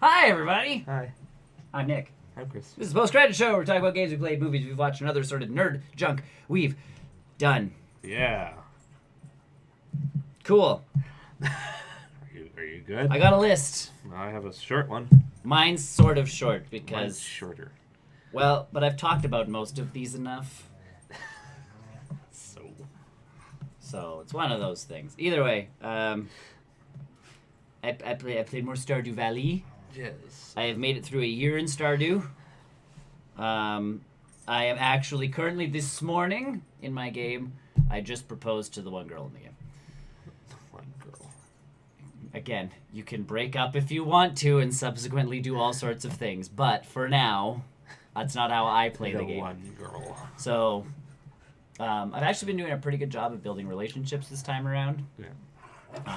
Hi, everybody. Hi. I'm Nick. I'm Chris. This is the Post-Credit Show. We're talking about games we played, movies we've watched, and other sort of nerd junk we've done. Yeah. Cool. Are you good? I got a list. I have a short one. Mine's sort of short because... Mine's shorter. Well, but I've talked about most of these enough. So it's one of those things. Either way, I played more Stardew Valley. Yes. I have made it through a year in Stardew. I am actually currently this morning in my game. I just proposed to the one girl in the game. One girl. Again, you can break up if you want to and subsequently do all sorts of things. But for now, that's not how I play the game. One girl. So, I've actually been doing a pretty good job of building relationships this time around. Yeah.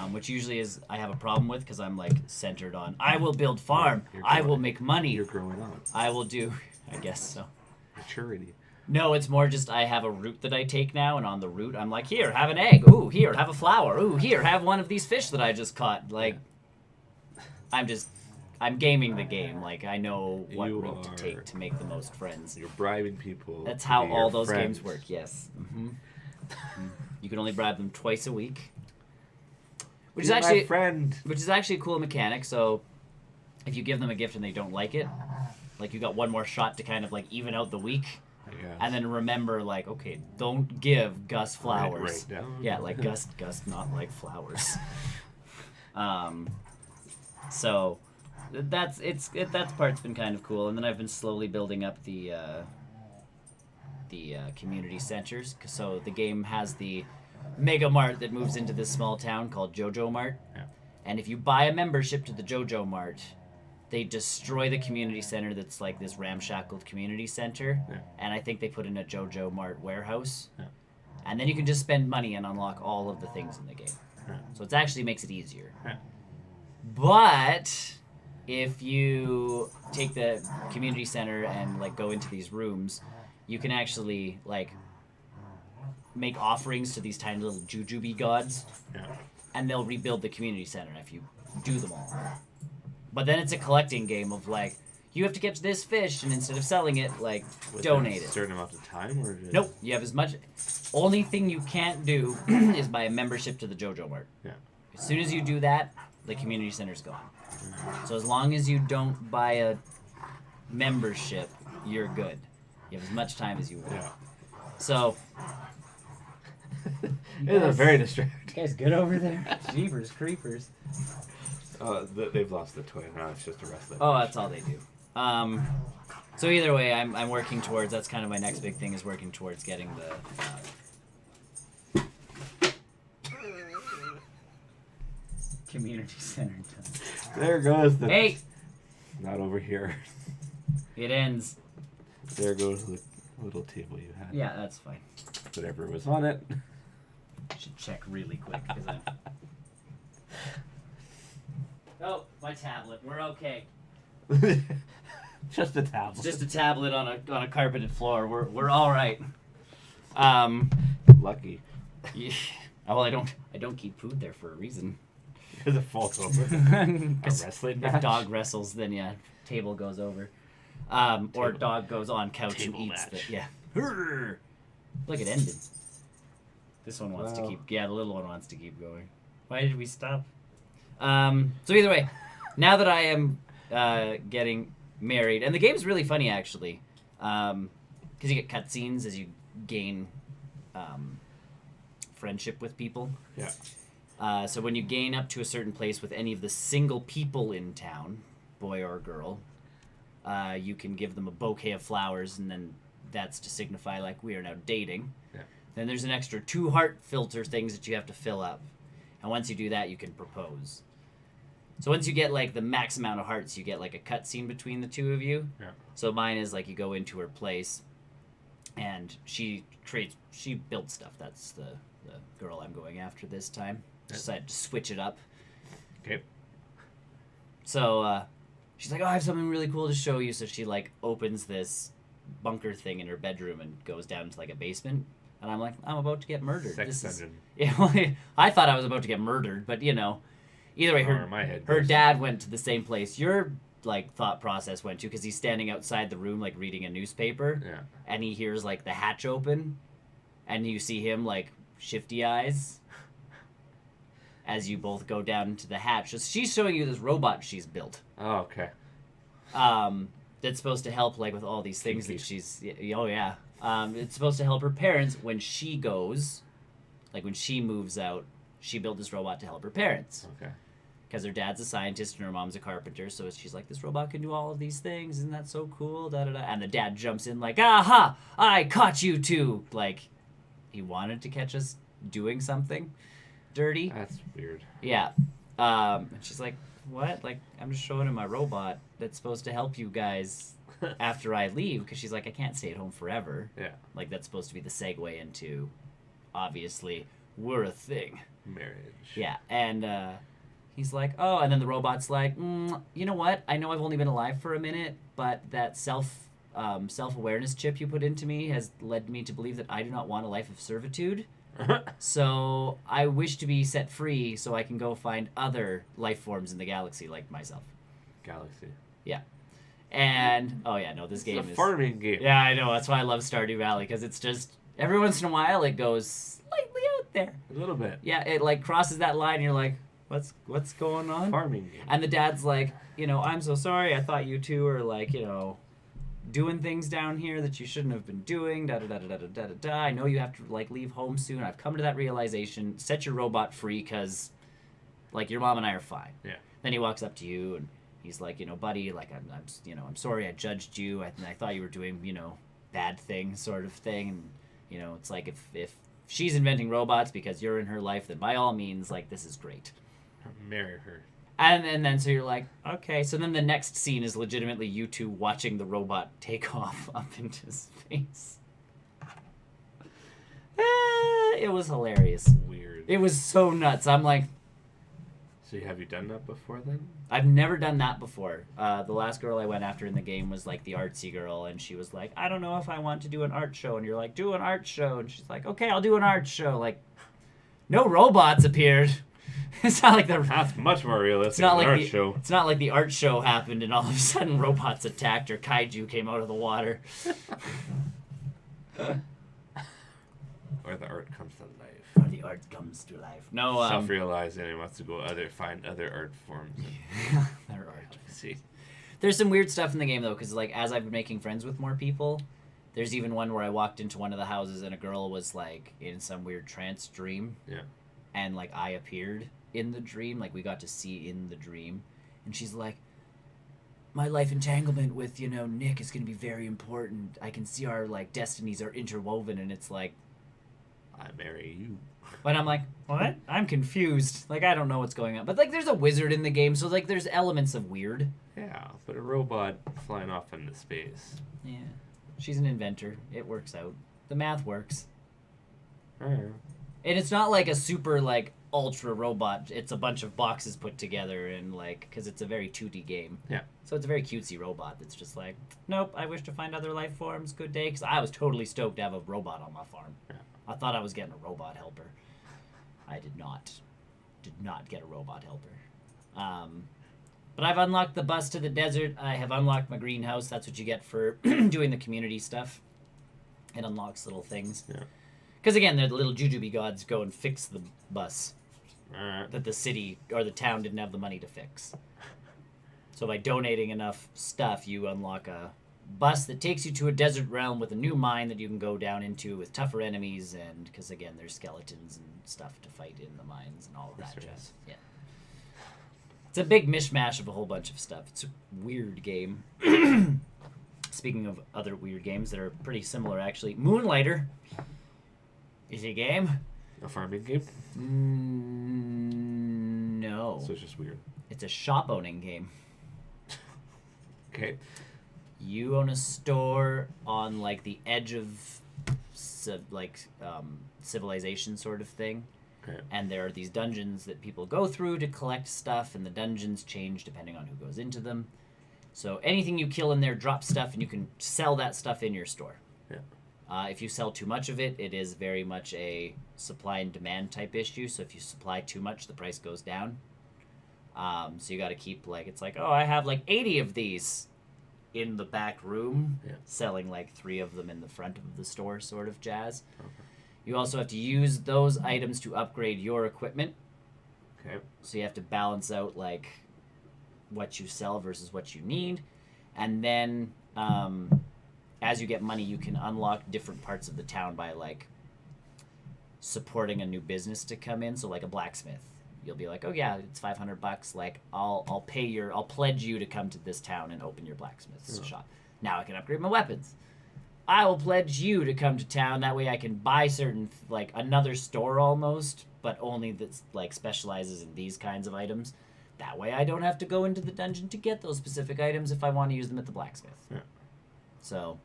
Which usually is I have a problem with because I'm like centered on I will build farm, I will make money. You're growing up. I will do, I guess so. Maturity. No, it's more just I have a route that I take now, and on the route I'm like, here, have an egg. Ooh, here, have a flower. Ooh, here, have one of these fish that I just caught. Like, I'm gaming the game. Like, I know what route to take to make the most friends. You're bribing people. That's how all those friends. games work, yes. Mm-hmm. You can only bribe them twice a week. Which is actually a cool mechanic. So, if you give them a gift and they don't like it, like you got one more shot to kind of like even out the week, and then remember like, okay, don't give Gus flowers. Right down. Yeah, like Gus not like flowers. So that part's been kind of cool, and then I've been slowly building up the community centers. So the game has the Mega Mart that moves into this small town called Jojo Mart. Yeah. And if you buy a membership to the Jojo Mart, they destroy the community center that's like this ramshackled community center. Yeah. And I think they put in a Jojo Mart warehouse. Yeah. And then you can just spend money and unlock all of the things in the game. Yeah. So it actually makes it easier. Yeah. But if you take the community center and like go into these rooms, you can actually like make offerings to these tiny little jujube gods, and they'll rebuild the community center if you do them all. But then it's a collecting game of like, you have to catch this fish, and instead of selling it, like, donate it. A certain amount of time, or nope, you have as much. Only thing you can't do is buy a membership to the Jojo Mart. Yeah. As soon as you do that, the community center's gone. So as long as you don't buy a membership, you're good. You have as much time as you want. Yeah. So. It is very distracting. You guys good over there? Jeepers creepers. They've lost the toy. Now it's just a wrestling. Oh, that's all they do. So either way, I'm working towards. That's kind of my next big thing is working towards getting the community center done. There goes the. Hey. Not over here. It ends. There goes the little table you had. Yeah, that's fine. Whatever was on it. Should check really quick because I'm. Oh, my tablet. We're okay. Just a tablet. It's just a tablet on a carpeted floor. We're all right. Lucky. Yeah. Well, I don't keep food there for a reason. Because it falls over. A wrestling match? If dog wrestles, then yeah, table goes over. Or dog goes on couch and eats the yeah. Look, it ended. This one wants to keep. Yeah, the little one wants to keep going. Why did we stop? So either way, now that I am getting married, and the game's really funny actually, because you get cutscenes as you gain friendship with people. Yeah. So when you gain up to a certain place with any of the single people in town, boy or girl, you can give them a bouquet of flowers, and then that's to signify like we are now dating. Yeah. Then there's an extra 2 heart filter things that you have to fill up. And once you do that, you can propose. So once you get like the max amount of hearts, you get like a cutscene between the two of you. Yeah. So mine is like you go into her place, and she builds stuff. That's the girl I'm going after this time. Yeah. Decided to switch it up. Okay. So she's like, oh, I have something really cool to show you. So she like opens this bunker thing in her bedroom and goes down to like a basement. And I'm like, I'm about to get murdered. Sex dungeon. Yeah, well, I thought I was about to get murdered, but you know, either way, her dad went to the same place. Your like thought process went to, because he's standing outside the room like reading a newspaper, Yeah. and he hears like the hatch open, and you see him like shifty eyes as you both go down into the hatch. So she's showing you this robot she's built. Oh, okay. That's supposed to help like with all these things Kinky. that she's. Oh yeah. It's supposed to help her parents when she goes, like when she moves out. She built this robot to help her parents. Okay. Because her dad's a scientist and her mom's a carpenter, so she's like, this robot can do all of these things, isn't that so cool? Da da da. And the dad jumps in like, aha! I caught you two! Like, he wanted to catch us doing something dirty. That's weird. Yeah. And she's like, what? Like, I'm just showing him my robot that's supposed to help you guys after I leave, because she's like, I can't stay at home forever. Yeah. Like, that's supposed to be the segue into, obviously, we're a thing. Marriage. Yeah, and he's like, oh, and then the robot's like, you know what? I know I've only been alive for a minute, but that self-awareness chip you put into me has led me to believe that I do not want a life of servitude. So I wish to be set free so I can go find other life forms in the galaxy like myself. Galaxy. Yeah. And, oh yeah, no, this game It's a is... farming game. Yeah, I know. That's why I love Stardew Valley, because it's just, every once in a while it goes slightly out there. A little bit. Yeah, it like crosses that line and you're like, what's going on? Farming game. And the dad's like, I'm so sorry. I thought you two were like, doing things down here that you shouldn't have been doing. Da da da da da da da da. I know you have to like leave home soon. I've come to that realization. Set your robot free, because like your mom and I are fine. Yeah. Then he walks up to you and he's like, buddy, like I'm sorry I judged you. I thought you were doing bad things sort of thing. And it's like if she's inventing robots because you're in her life, then by all means, like, this is great. Marry her. And then so you're like, okay. So then the next scene is legitimately you two watching the robot take off up into space. It was hilarious. Weird. It was so nuts. I'm like, So have you done that before then? I've never done that before. The last girl I went after in the game was like the artsy girl, and she was like, I don't know if I want to do an art show. And you're like, do an art show. And she's like, okay, I'll do an art show. Like, no robots appeared. It's not like That's much more realistic it's not than like an art the show. It's not like the art show happened and all of a sudden robots attacked or kaiju came out of the water. Or the art comes to life. Or the art comes to life. No, Self-realizing and wants to go find other art forms. their art. See. There's some weird stuff in the game though, because like as I've been making friends with more people, there's even one where I walked into one of the houses and a girl was like in some weird trance dream. Yeah. And like I appeared in the dream, like we got to see in the dream, and she's like, my life entanglement with Nick is going to be very important. I can see our like destinies are interwoven, and it's like, I marry you. but I'm like, what? I'm confused. Like I don't know what's going on. But like there's a wizard in the game, so like there's elements of weird. Yeah, but a robot flying off into space. Yeah, she's an inventor. It works out. The math works. Alright. And it's not like a super like ultra robot. It's a bunch of boxes put together and like, because it's a very 2D game. Yeah. So it's a very cutesy robot that's just like, nope, I wish to find other life forms. Good day. Because I was totally stoked to have a robot on my farm. Yeah. I thought I was getting a robot helper. I did not. Did not get a robot helper. But I've unlocked the bus to the desert. I have unlocked my greenhouse. That's what you get for doing the community stuff. It unlocks little things. Yeah. Because again, they're the little jujube gods go and fix the bus Alright. that the city or the town didn't have the money to fix. So by donating enough stuff, you unlock a bus that takes you to a desert realm with a new mine that you can go down into with tougher enemies, and because again, there's skeletons and stuff to fight in the mines and all of that Yes, there jazz. is. Yeah. It's a big mishmash of a whole bunch of stuff. It's a weird game. Speaking of other weird games that are pretty similar, actually, Moonlighter is a game. A farming game? No. So it's just weird. It's a shop owning game. Okay. You own a store on like the edge of civilization sort of thing. Okay. And there are these dungeons that people go through to collect stuff, and the dungeons change depending on who goes into them. So anything you kill in there drops stuff, and you can sell that stuff in your store. Yeah. If you sell too much of it, it is very much a supply and demand type issue. So if you supply too much, the price goes down. So you got to keep it's like, oh, I have 80 of these in the back room, selling 3 of them in the front of the store, sort of jazz. Okay. You also have to use those items to upgrade your equipment. Okay. So you have to balance out what you sell versus what you need, and then as you get money, you can unlock different parts of the town by supporting a new business to come in. So like a blacksmith, you'll be like, oh yeah, it's $500. I'll pledge you to come to this town and open your blacksmith's shop. Now I can upgrade my weapons. I will pledge you to come to town. That way I can buy certain another store almost, but only that specializes in these kinds of items. That way I don't have to go into the dungeon to get those specific items if I want to use them at the blacksmith. Yeah. So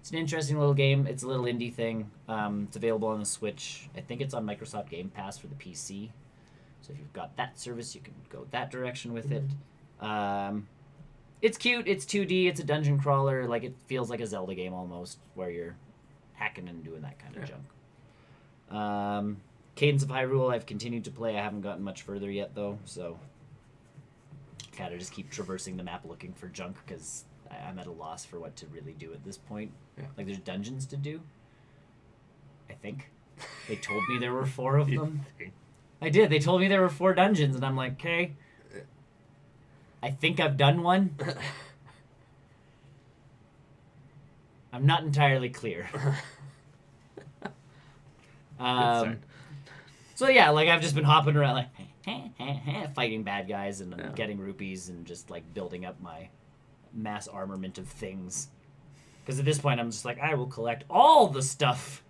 it's an interesting little game. It's a little indie thing. It's available on the Switch. I think it's on Microsoft Game Pass for the PC. So if you've got that service, you can go that direction with it. It's cute. It's 2D. It's a dungeon crawler. It feels like a Zelda game almost, where you're hacking and doing that kind of junk. Cadence of Hyrule, I've continued to play. I haven't gotten much further yet, though, so kind of just keep traversing the map looking for junk, because I'm at a loss for what to really do at this point. Yeah. There's dungeons to do, I think. They told me there were 4 of them. I did. They told me there were 4 dungeons, and I'm like, okay. I think I've done one. I'm not entirely clear. So yeah, I've just been hopping around fighting bad guys and getting rupees and just building up my mass armament of things. Because at this point I'm just I will collect all the stuff.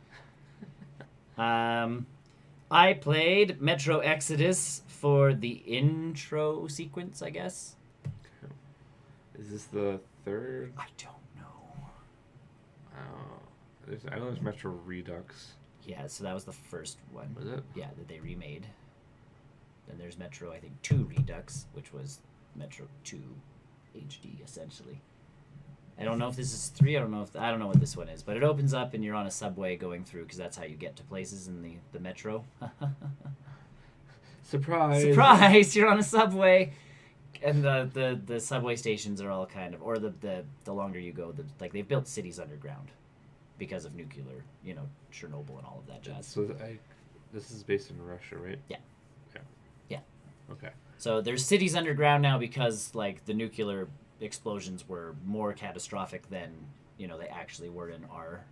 I played Metro Exodus for the intro sequence, I guess. Is this the 3rd? I don't know. I know there's Metro Redux. Yeah, so that was the first one. Was it? Yeah, that they remade. Then there's Metro, I think, 2 Redux, which was Metro 2 HD, essentially. I don't know if this is 3. I don't know what this one is, but it opens up and you're on a subway going through, because that's how you get to places in the Metro. Surprise! You're on a subway, and the subway stations are all kind of, or the longer you go, they've built cities underground because of nuclear, Chernobyl and all of that jazz. So this is based in Russia, right? Yeah. Okay. So there's cities underground now because the nuclear explosions were more catastrophic than they actually were in our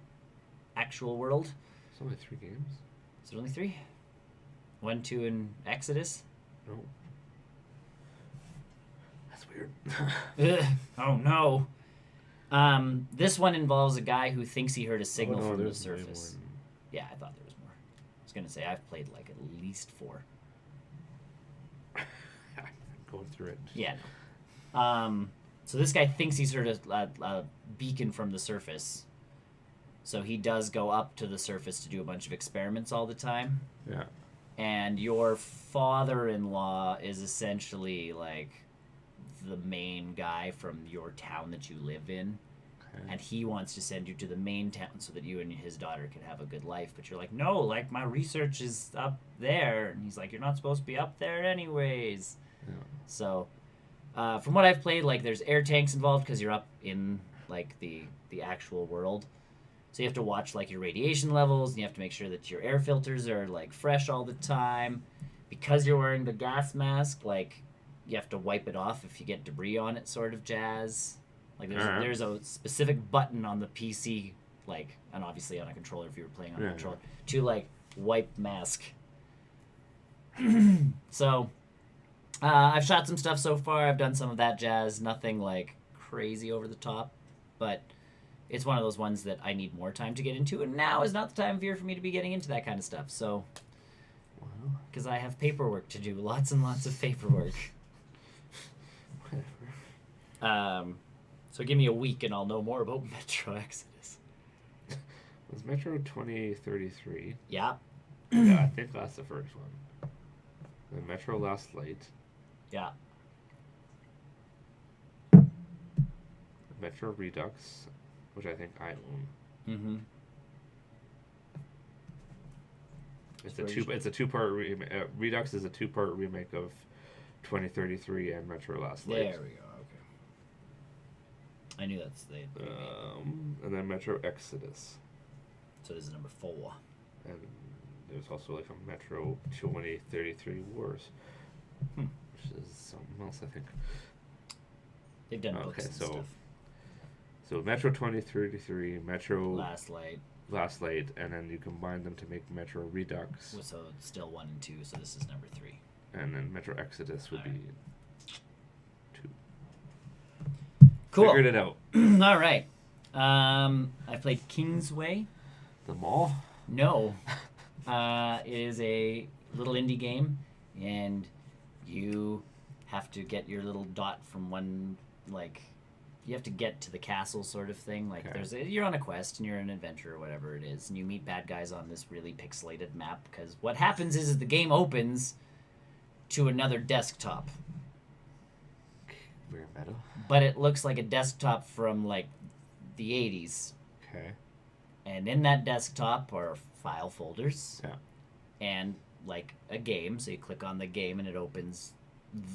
actual world. It's only 3 games. Is it only 3? 1, 2, and Exodus? No. That's weird. Oh no. This one involves a guy who thinks he heard a signal from the surface. Yeah, I thought there was more. I was gonna say I've played at least 4. Going through it. Yeah. So this guy thinks he's heard a beacon from the surface. So he does go up to the surface to do a bunch of experiments all the time. Yeah. And your father-in-law is essentially the main guy from your town that you live in. Okay. And he wants to send you to the main town so that you and his daughter can have a good life. But you're like, no, my research is up there. And he's like, you're not supposed to be up there anyways. Yeah. So, from what I've played, there's air tanks involved because you're up in the actual world. So you have to watch your radiation levels, and you have to make sure that your air filters are fresh all the time. Because you're wearing the gas mask, you have to wipe it off if you get debris on it, sort of jazz. There's a specific button on the PC, and obviously on a controller if you were playing on a controller, to wipe mask. So I've shot some stuff so far. I've done some of that jazz. Nothing crazy over the top, but it's one of those ones that I need more time to get into, and now is not the time of year for me to be getting into that kind of stuff. So, because I have paperwork to do, lots and lots of paperwork. So give me a week and I'll know more about Metro Exodus. Was Metro 2033? Yeah. Yeah, I think that's the first one. The Metro Last Light. Yeah. Metro Redux, which I think I own. Mm-hmm. It's a two-part remake. Redux is a 2-part remake of 2033 and Metro Last Light. There we go. Okay. I knew that's the. And then Metro Exodus. So this is number 4. And there's also like a Metro 2033 Wars, which is something else, I think. They've done books and stuff. So Metro 2033, Metro Last Light, and then you combine them to make Metro Redux. So it's still 1 and 2. So this is number 3. And then Metro Exodus would be 2. Cool. Figured it out. All right. I played Kingsway. The mall? No. It is a little indie game, and you have to get your little dot from one, like, you have to get to the castle sort of thing. Like, you're on a quest, and you're an adventurer or whatever it is, and you meet bad guys on this really pixelated map, because what happens is the game opens to another desktop. Weird meta. But it looks like a desktop from, like, the 80s. Okay. And in that desktop are file folders. Yeah. And, like, a game. So you click on the game and it opens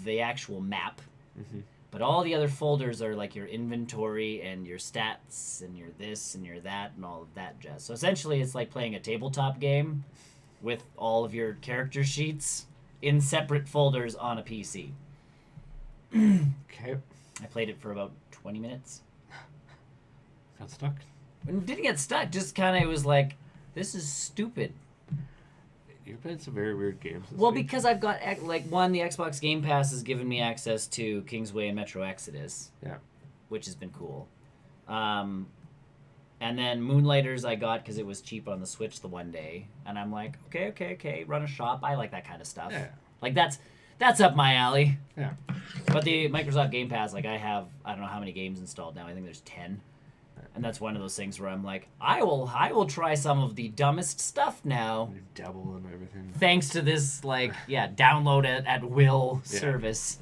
the actual map. Mm-hmm. But all the other folders are, like, your inventory and your stats and your this and your that and all of that jazz. So essentially it's like playing a tabletop game with all of your character sheets in separate folders on a PC. Okay. I played it for about 20 minutes. Got stuck? And didn't get stuck. Just kind of, it was like, this is stupid. You've played some very weird games this Well, week. because I've got, like, one, the Xbox Game Pass has given me access to Kingsway and Metro Exodus. Yeah. Which has been cool. And then Moonlighters I got because it was cheap on the Switch the one day. And I'm like, okay, run a shop. I like that kind of stuff. Yeah. Like, that's up my alley. Yeah. But the Microsoft Game Pass, like, I don't know how many games installed now. I think there's 10. And that's one of those things where I'm like, I will try some of the dumbest stuff now. You dabble and everything. Thanks to this, like, download at will service.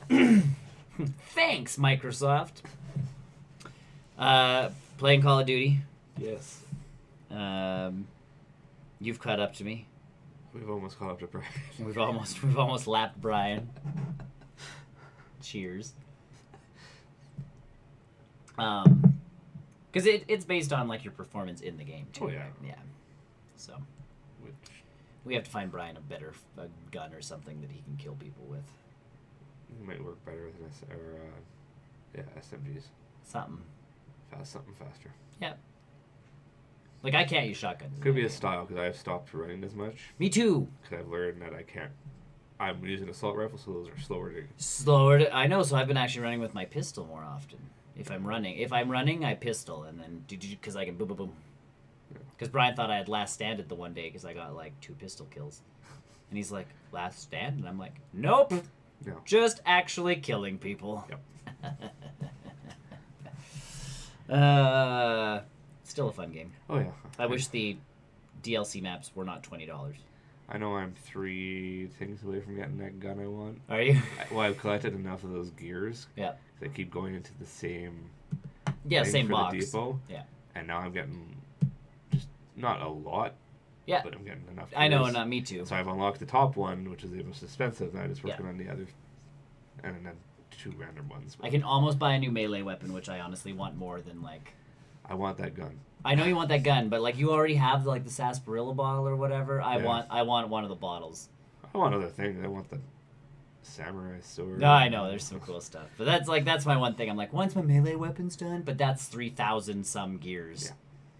Thanks, Microsoft. Playing Call of Duty. Yes. You've caught up to me. We've almost caught up to Brian. We've almost lapped Brian. Cheers. Because it's based on, like, your performance in the game too. Oh, yeah. Right? Yeah. So Which we have to find Brian a gun or something that he can kill people with. might work better with SMGs. Something. Something faster. Yeah. Like, I can't use shotguns. Could be a style because I've stopped running as much. Me too. Because I've learned that I can't. I'm using assault rifle, so those are slower. I know. So I've been actually running with my pistol more often. If I'm running, I pistol, and then because I can boom, boom, boom. Because Brian thought I had last standed the one day because I got like 2 pistol kills, and he's like, last stand, and I'm like, nope, No. just actually killing people. Yep. Still a fun game. Oh yeah. I wish the DLC maps were not $20. I know I'm 3 things away from getting that gun I want. Are you? I've collected enough of those gears. Yeah. They keep going into the same. Yeah, thing same for box. The depot. Yeah. And now I'm getting just not a lot. Yeah. But I'm getting enough. I know, gears. not me too. So I've unlocked the top one, which is the most expensive. And I just working on the other, and then 2 random ones. I can almost buy a new melee weapon, which I honestly want more than like. I want that gun. I know you want that gun, but like you already have like the sarsaparilla bottle or whatever. I want one of the bottles. I want other things. I want the samurai sword. No, I know there's some cool stuff, but that's my one thing. I'm like, once my melee weapon's done, but that's 3,000 some gears. Yeah.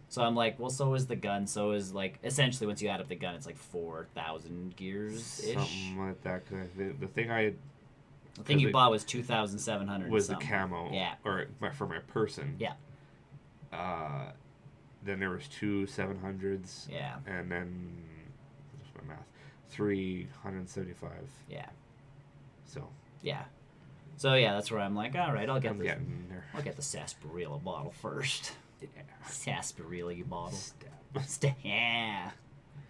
So I'm like, well, so is the gun. So is like essentially once you add up the gun, it's like 4,000 gears ish. Something like that. Cause the thing you bought was 2,700. was the camo. Yeah. Or for my person. Yeah. Then there was 2 700s. Yeah. And then, what's my math? 3 175. Yeah. So. Yeah. So yeah, that's where I'm like, all right, I'll get there. the sarsaparilla bottle first. Yeah. Sarsaparilla bottle. Stab. Yeah.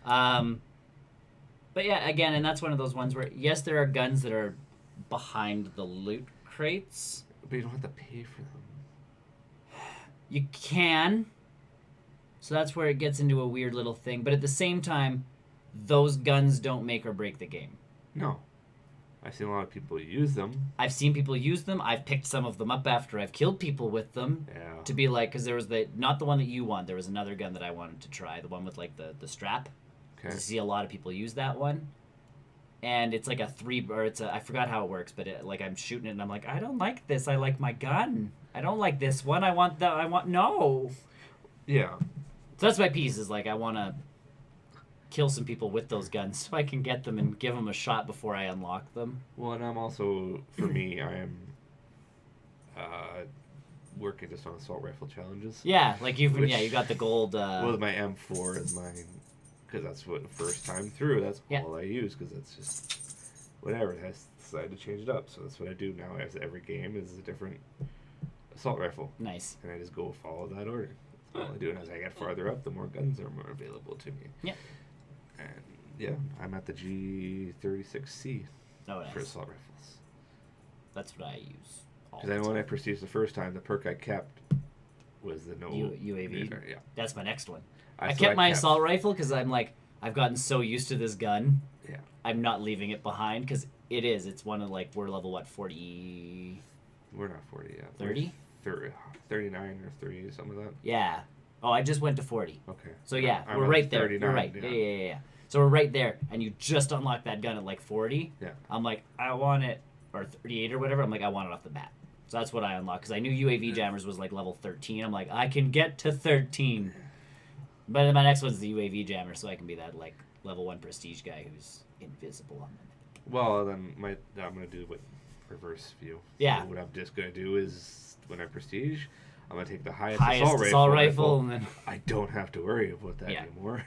But yeah, again, and that's one of those ones where yes, there are guns that are behind the loot crates. But you don't have to pay for them. You can. So that's where it gets into a weird little thing. But at the same time, those guns don't make or break the game. No. I've seen a lot of people use them. I've seen people use them. I've picked some of them up after I've killed people with them. Yeah. To be like, because there was not the one that you want. There was another gun that I wanted to try. The one with like the strap. Okay. I see a lot of people use that one. And it's like I forgot how it works, but I'm shooting it and I'm like, I don't like this. I like my gun. I don't like this one. No. Yeah. So that's my piece is like, I want to kill some people with those guns so I can get them and give them a shot before I unlock them. Well, and I'm also, for me, I am working just on assault rifle challenges. Yeah, like you got the gold. Well, my M4 is mine, because that's what the first time through, that's all I use, because it's just whatever. I decided to change it up, so that's what I do now. As every game is a different assault rifle. Nice. And I just go follow that order. That's all I do, and as I get farther up, the more guns are more available to me. Yep. And yeah, I'm at the G36C nice. for assault rifles. That's what I use. Because I know when I prestiged the first time, the perk I kept was the no UAV. Yeah, that's my next one. I kept my assault rifle because I'm like, I've gotten so used to this gun. Yeah. I'm not leaving it behind because it's one of like, we're level what, 40? We're not 40 yet. 30? 39 or 30, something like that. Yeah. Oh, I just went to 40. Okay. So yeah, I'm we're right there. You're right. Yeah. Yeah. So we're right there, and you just unlocked that gun at like 40. Yeah. I'm like, I want it, or 38 or whatever. I'm like, I want it off the bat. So that's what I unlocked because I knew UAV jammers was like level 13. I'm like, I can get to 13. But then my next one's the UAV jammer, so I can be that like level 1 prestige guy who's invisible on them. Well, then I'm gonna do what reverse view. Yeah. So what I'm just gonna do is when I prestige, I'm gonna take the highest assault rifle, and then I don't have to worry about that anymore,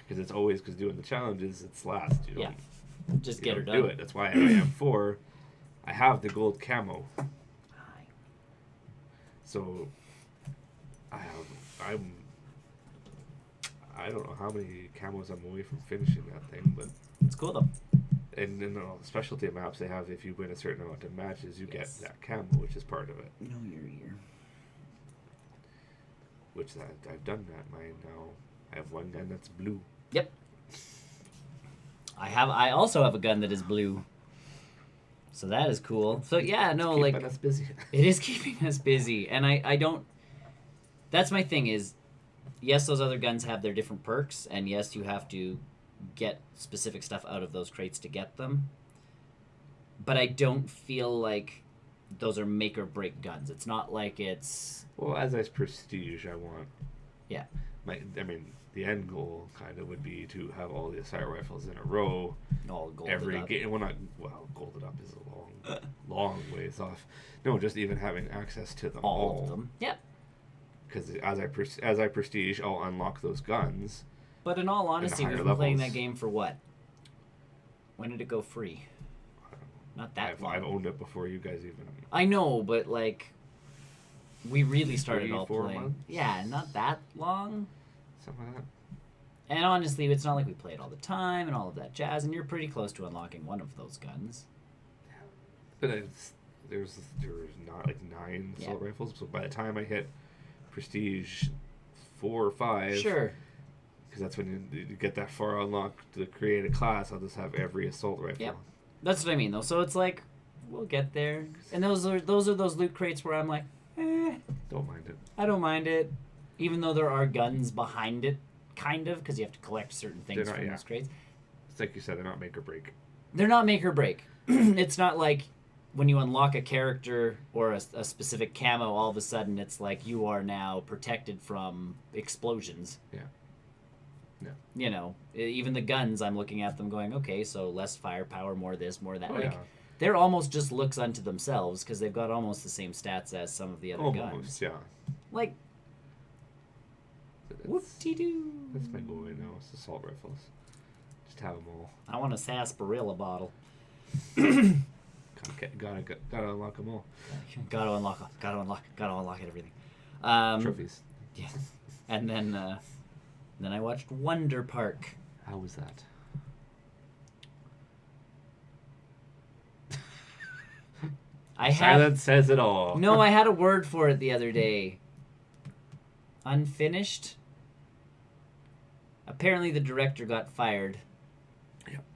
because it's always doing the challenges. It's last. You don't, just get her done. Do it. That's why I am M4. I have the gold camo. So I don't know how many camos I'm away from finishing that thing, but it's cool though. And in all the specialty maps they have, if you win a certain amount of matches, you get that camo, which is part of it. No, your ear. Which I've done that. Mine now. I have one gun that's blue. Yep. I also have a gun that is blue. So that is cool. So yeah, no, it's like keeping us busy. It is keeping us busy, and I don't. That's my thing is, yes, those other guns have their different perks, and yes, you have to get specific stuff out of those crates to get them. But I don't feel like those are make or break guns. It's not like it's. Well, as I prestige, I want. Yeah. The end goal kind of would be to have all the assault rifles in a row. All golded every up. game. Well, golded up is a long ways off. No, just even having access to them all. Of them. Yep. Because as I prestige, I'll unlock those guns. But in all honesty, we've been playing that game for what? When did it go free? Not that long. I've owned it before you guys even. I know, but like, we really started 3, all 4 playing. months? Yeah, not that long. Something like that. And honestly, it's not like we played all the time and all of that jazz, and you're pretty close to unlocking one of those guns. But there's not like 9 assault rifles, so by the time I hit prestige 4 or 5, sure, because that's when you get that far unlocked to create a class, I'll just have every assault rifle. Yep. That's what I mean, though. So it's like, we'll get there, and those are those loot crates where I'm like, don't mind it. I don't mind it, even though there are guns behind it, kind of, because you have to collect certain things from those crates. It's like you said, they're not make or break. They're not make or break. It's not like when you unlock a character or a specific camo, all of a sudden it's like you are now protected from explosions. Yeah. No. You know, even the guns, I'm looking at them going, okay, so less firepower, more this, more that. They're almost just looks unto themselves because they've got almost the same stats as some of the other guns. Yeah. Like, whoop-de-doo. That's my goal right now, is assault rifles. Just have them all. I want a sarsaparilla bottle. Gotta unlock them all. Gotta unlock everything. Trophies. Yes. And then I watched Wonder Park. How was that? Silence says it all. No, I had a word for it the other day. Unfinished? Apparently the director got fired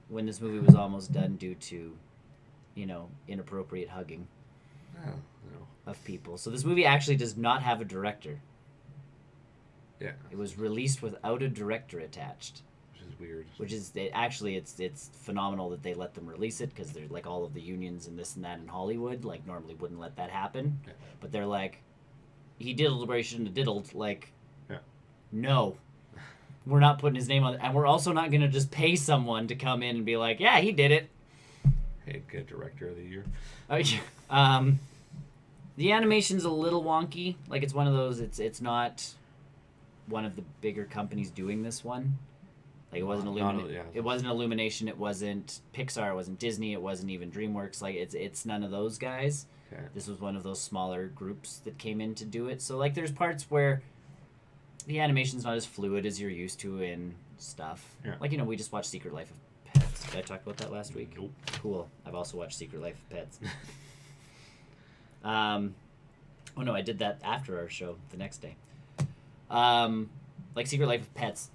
when this movie was almost done due to inappropriate hugging Oh, no. of people. So this movie actually does not have a director. Yeah. It was released without a director attached. Which is weird. Which is it's phenomenal that they let them release it, because they're like all of the unions and this and that in Hollywood like normally wouldn't let that happen. Yeah. But they're like, he diddled where he shouldn't have diddled. Like, yeah. No, we're not putting his name on it, and we're also not gonna just pay someone to come in and be like, yeah, he did it. Hey, get director of the year. The animation's a little wonky. Like, it's one of those. It's not one of the bigger companies doing this one. Like, it wasn't It wasn't Illumination. It wasn't Pixar. It wasn't Disney. It wasn't even DreamWorks. Like, it's none of those guys. Okay. This was one of those smaller groups that came in to do it. So like, there's parts where the animation's not as fluid as you're used to in stuff. Yeah. Like, we just watched Secret Life of Pets. Did I talk about that last week? Nope. Cool. I've also watched Secret Life of Pets. Oh no, I did that after our show the next day. Like Secret Life of Pets,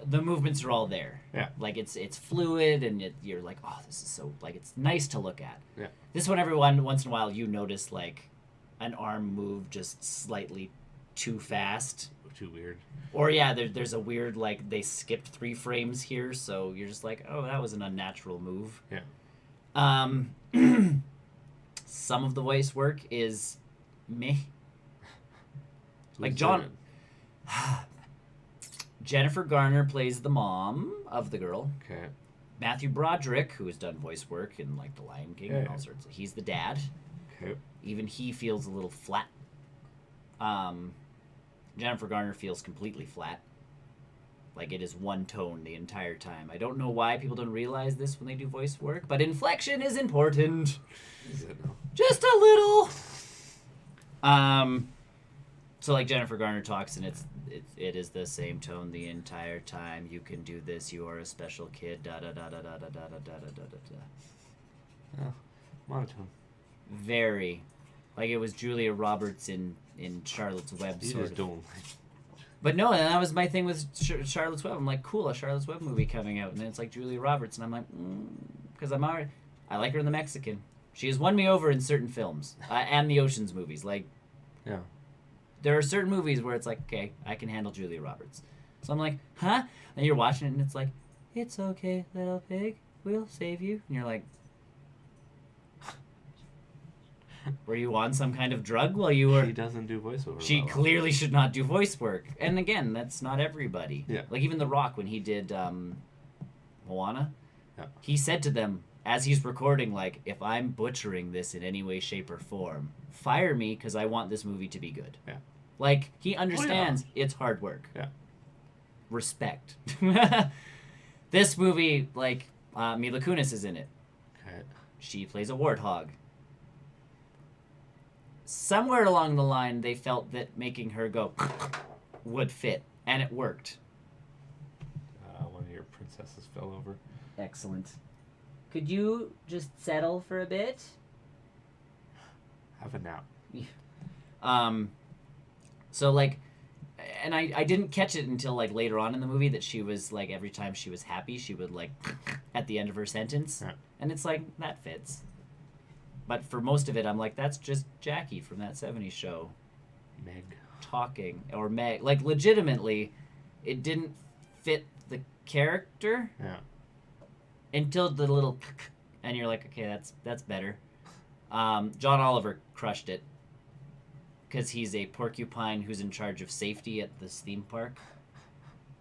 the movements are all there. Yeah. Like, it's fluid, and you're like, oh, this is so, like, it's nice to look at. Yeah. This one, once in a while, you notice, like, an arm move just slightly too fast. Too weird. Or, yeah, there's a weird, like, they skipped 3 frames here, so you're just like, oh, that was an unnatural move. Yeah. Some of the voice work is meh. Like, Jennifer Garner plays the mom of the girl. Okay. Matthew Broderick, who has done voice work in, like, The Lion King and all sorts of... He's the dad. Okay. Even he feels a little flat. Jennifer Garner feels completely flat. Like, it is one tone the entire time. I don't know why people don't realize this when they do voice work, but inflection is important. Is it now? Just a little. So, like, Jennifer Garner talks, and it is the same tone the entire time. You can do this. You are a special kid. Da da da da da da da da da da da. Oh, monotone. Very, like, it was Julia Roberts in Charlotte's Web. You just don't. But no, and that was my thing with Charlotte's Web. I'm like, cool, a Charlotte's Web movie coming out, and then it's like Julia Roberts, and I'm like, because I like her in The Mexican. She has won me over in certain films, and the Ocean's movies. Like, yeah. There are certain movies where it's like, okay, I can handle Julia Roberts. So I'm like, huh? And you're watching it, and it's like, it's okay, little pig, we'll save you. And you're like, were you on some kind of drug while you were... She doesn't do voiceover. She clearly should not do voice work. And again, that's not everybody. Yeah. Like, even The Rock, when he did Moana, yeah. He said to them, as he's recording, like, if I'm butchering this in any way, shape, or form, fire me, because I want this movie to be good. Yeah. Like, he understands it's hard work. Yeah. Respect. This movie, like, Mila Kunis is in it. Okay. She plays a warthog. Somewhere along the line, they felt that making her go would fit, and it worked. One of your princesses fell over. Excellent. Could you just settle for a bit? Have a nap. So, like, and I didn't catch it until, like, later on in the movie that she was, like, every time she was happy, she would, like, at the end of her sentence. Yeah. And it's like, that fits. But for most of it, I'm like, that's just Jackie from that 70s show. Meg. Talking. Or Meg. Like, legitimately, it didn't fit the character. Yeah. Until the little... And you're like, okay, that's better. John Oliver crushed it. Because he's a porcupine who's in charge of safety at this theme park.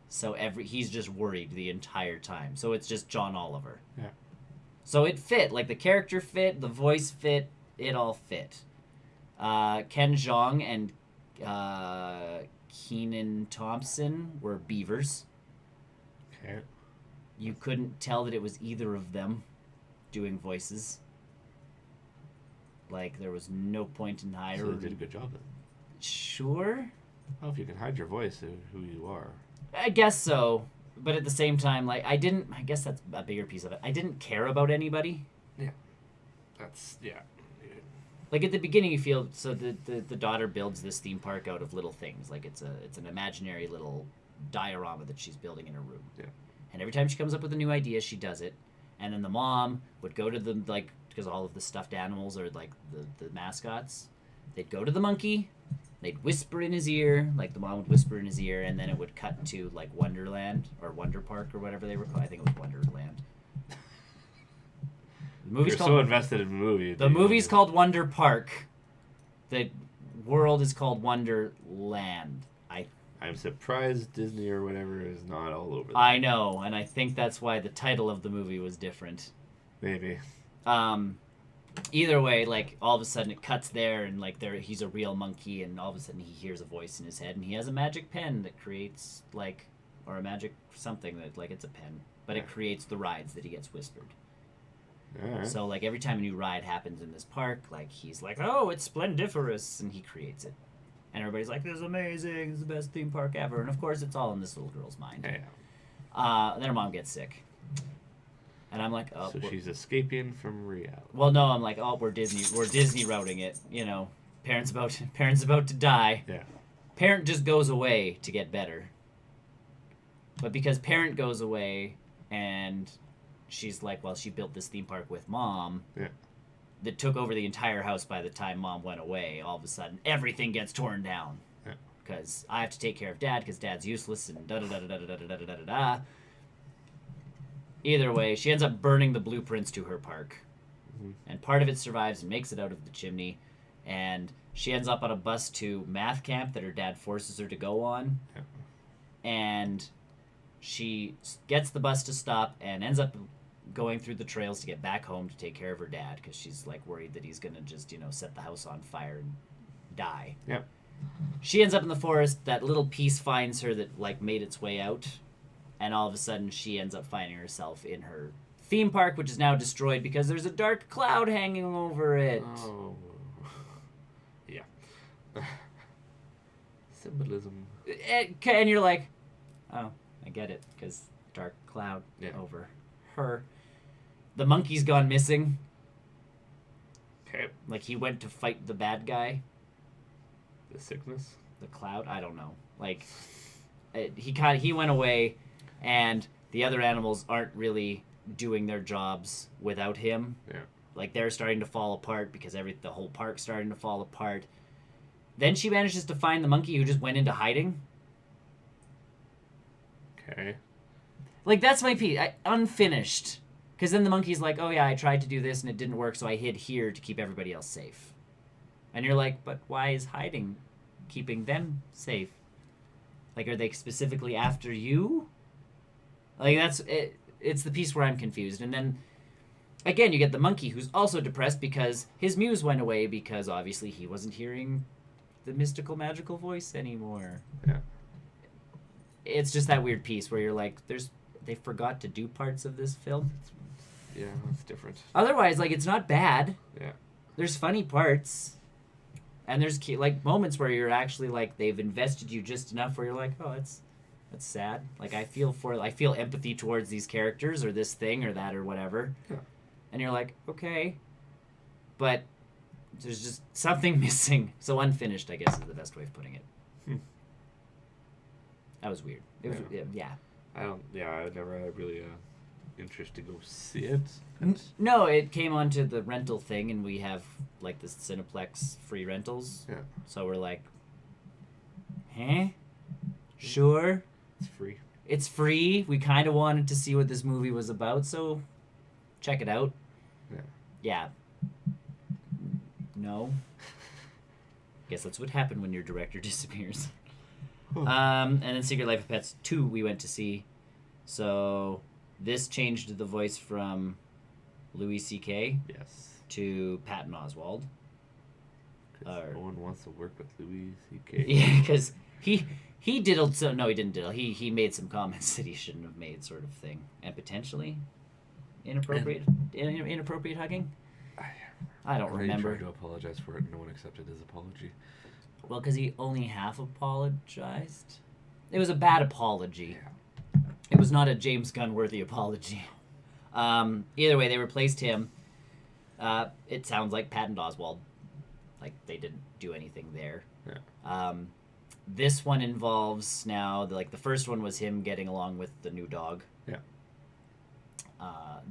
So he's just worried the entire time. So it's just John Oliver. Yeah. So it fit. Like, the character fit, the voice fit, it all fit. Ken Jeong and Kenan Thompson were beavers. Okay. You couldn't tell that it was either of them doing voices. Like, there was no point in hiring. So they did a good job then. Sure. Well, if you can hide your voice of who you are. I guess so. But at the same time, like, I guess that's a bigger piece of it. I didn't care about anybody. Yeah. That's, yeah. Like, at the beginning you feel, so the daughter builds this theme park out of little things. Like, it's an imaginary little diorama that she's building in her room. Yeah. And every time she comes up with a new idea, she does it. And then the mom would go to the, like, because all of the stuffed animals are, like, the mascots. They'd go to the monkey, they'd whisper in his ear, like the mom would whisper in his ear, and then it would cut to, like, Wonderland, or Wonder Park, or whatever they were called. I think it was Wonderland. The movie's You're called, so invested in the movie. The movie's called Wonder Park. The world is called Wonderland. I'm surprised Disney or whatever is not all over that. I know, and I think that's why the title of the movie was different. Maybe. Either way, like, all of a sudden it cuts there, and, like, he's a real monkey, and all of a sudden he hears a voice in his head, and he has a magic pen that creates, like, or a magic something that, like, it's a pen, but it creates the rides that he gets whispered. Alright. So, like, every time a new ride happens in this park, like, he's like, oh, it's splendiferous, and he creates it. And everybody's like, this is amazing, this is the best theme park ever. And, of course, it's all in this little girl's mind. Yeah. Then her mom gets sick. And I'm like, oh. So she's escaping from reality. Well, no, I'm like, oh, we're Disney routing it. You know, parent's about to die. Yeah. Parent just goes away to get better. But because parent goes away, and she's like, well, she built this theme park with mom. Yeah. That took over the entire house by the time mom went away. All of a sudden, everything gets torn down. Yeah. Because I have to take care of dad because dad's useless and da da da da da da da da da da da. Either way, she ends up burning the blueprints to her park. Mm-hmm. And part of it survives and makes it out of the chimney. And she ends up on a bus to math camp that her dad forces her to go on. Yeah. And she gets the bus to stop and ends up going through the trails to get back home to take care of her dad because she's, like, worried that he's gonna just, you know, set the house on fire and die. Yep. She ends up in the forest. That little piece finds her that, like, made its way out, and all of a sudden she ends up finding herself in her theme park, which is now destroyed because there's a dark cloud hanging over it. Oh. Yeah. Symbolism. And you're like, oh, I get it, because dark cloud over her. The monkey's gone missing. Okay. Like, he went to fight the bad guy. The sickness? The cloud? I don't know. Like, he went away, and the other animals aren't really doing their jobs without him. Yeah. Like, they're starting to fall apart because the whole park's starting to fall apart. Then she manages to find the monkey who just went into hiding. Okay. Like, that's my piece. Unfinished. Because then the monkey's like, oh yeah, I tried to do this and it didn't work, so I hid here to keep everybody else safe. And you're like, but why is hiding keeping them safe? Like, are they specifically after you? Like, that's it. It's the piece where I'm confused. And then, again, you get the monkey who's also depressed because his muse went away because, obviously, he wasn't hearing the mystical, magical voice anymore. Yeah. It's just that weird piece where you're like, they forgot to do parts of this film. Yeah, that's different. Otherwise, like, it's not bad. Yeah. There's funny parts. And there's, like, moments where you're actually, like, they've invested you just enough where you're like, oh, that's sad. Like, I feel empathy towards these characters or this thing or that or whatever. Yeah. And you're like, okay. But there's just something missing. So unfinished, I guess, is the best way of putting it. That was weird. It was, yeah. I never had really interest to go see it. No, it came onto the rental thing, and we have, like, this Cineplex free rentals. Yeah. So we're like, sure. It's free. It's free. We kind of wanted to see what this movie was about, so check it out. Yeah. Yeah. No. Guess that's what happened when your director disappears. And then Secret Life of Pets 2 we went to see. So this changed the voice from Louis C.K. Yes. to Patton Oswalt. No one wants to work with Louis C.K. Yeah, because he diddled some... No, he didn't diddle. He made some comments that he shouldn't have made, sort of thing. And potentially inappropriate hugging? I don't remember. He tried to apologize for it and no one accepted his apology. Well, because he only half apologized. It was a bad apology. Yeah. It was not a James Gunn-worthy apology. Either way, they replaced him. It sounds like Patton Oswalt. Like, they didn't do anything there. Yeah. This one involves now, the first one was him getting along with the new dog. Yeah.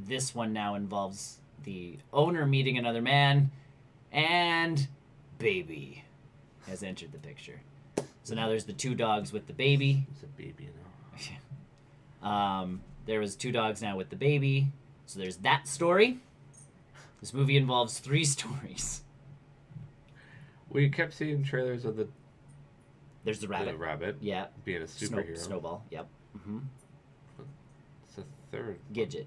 This one now involves the owner meeting another man, and baby has entered the picture. So now there's the 2 dogs with the baby. It's a baby now. There was 2 dogs now with the baby. So there's that story. This movie involves 3 stories. We kept seeing trailers of the... There's the rabbit. The rabbit. Yeah. Being a superhero. Snowball. Yep. Mm-hmm. It's a third. Gidget.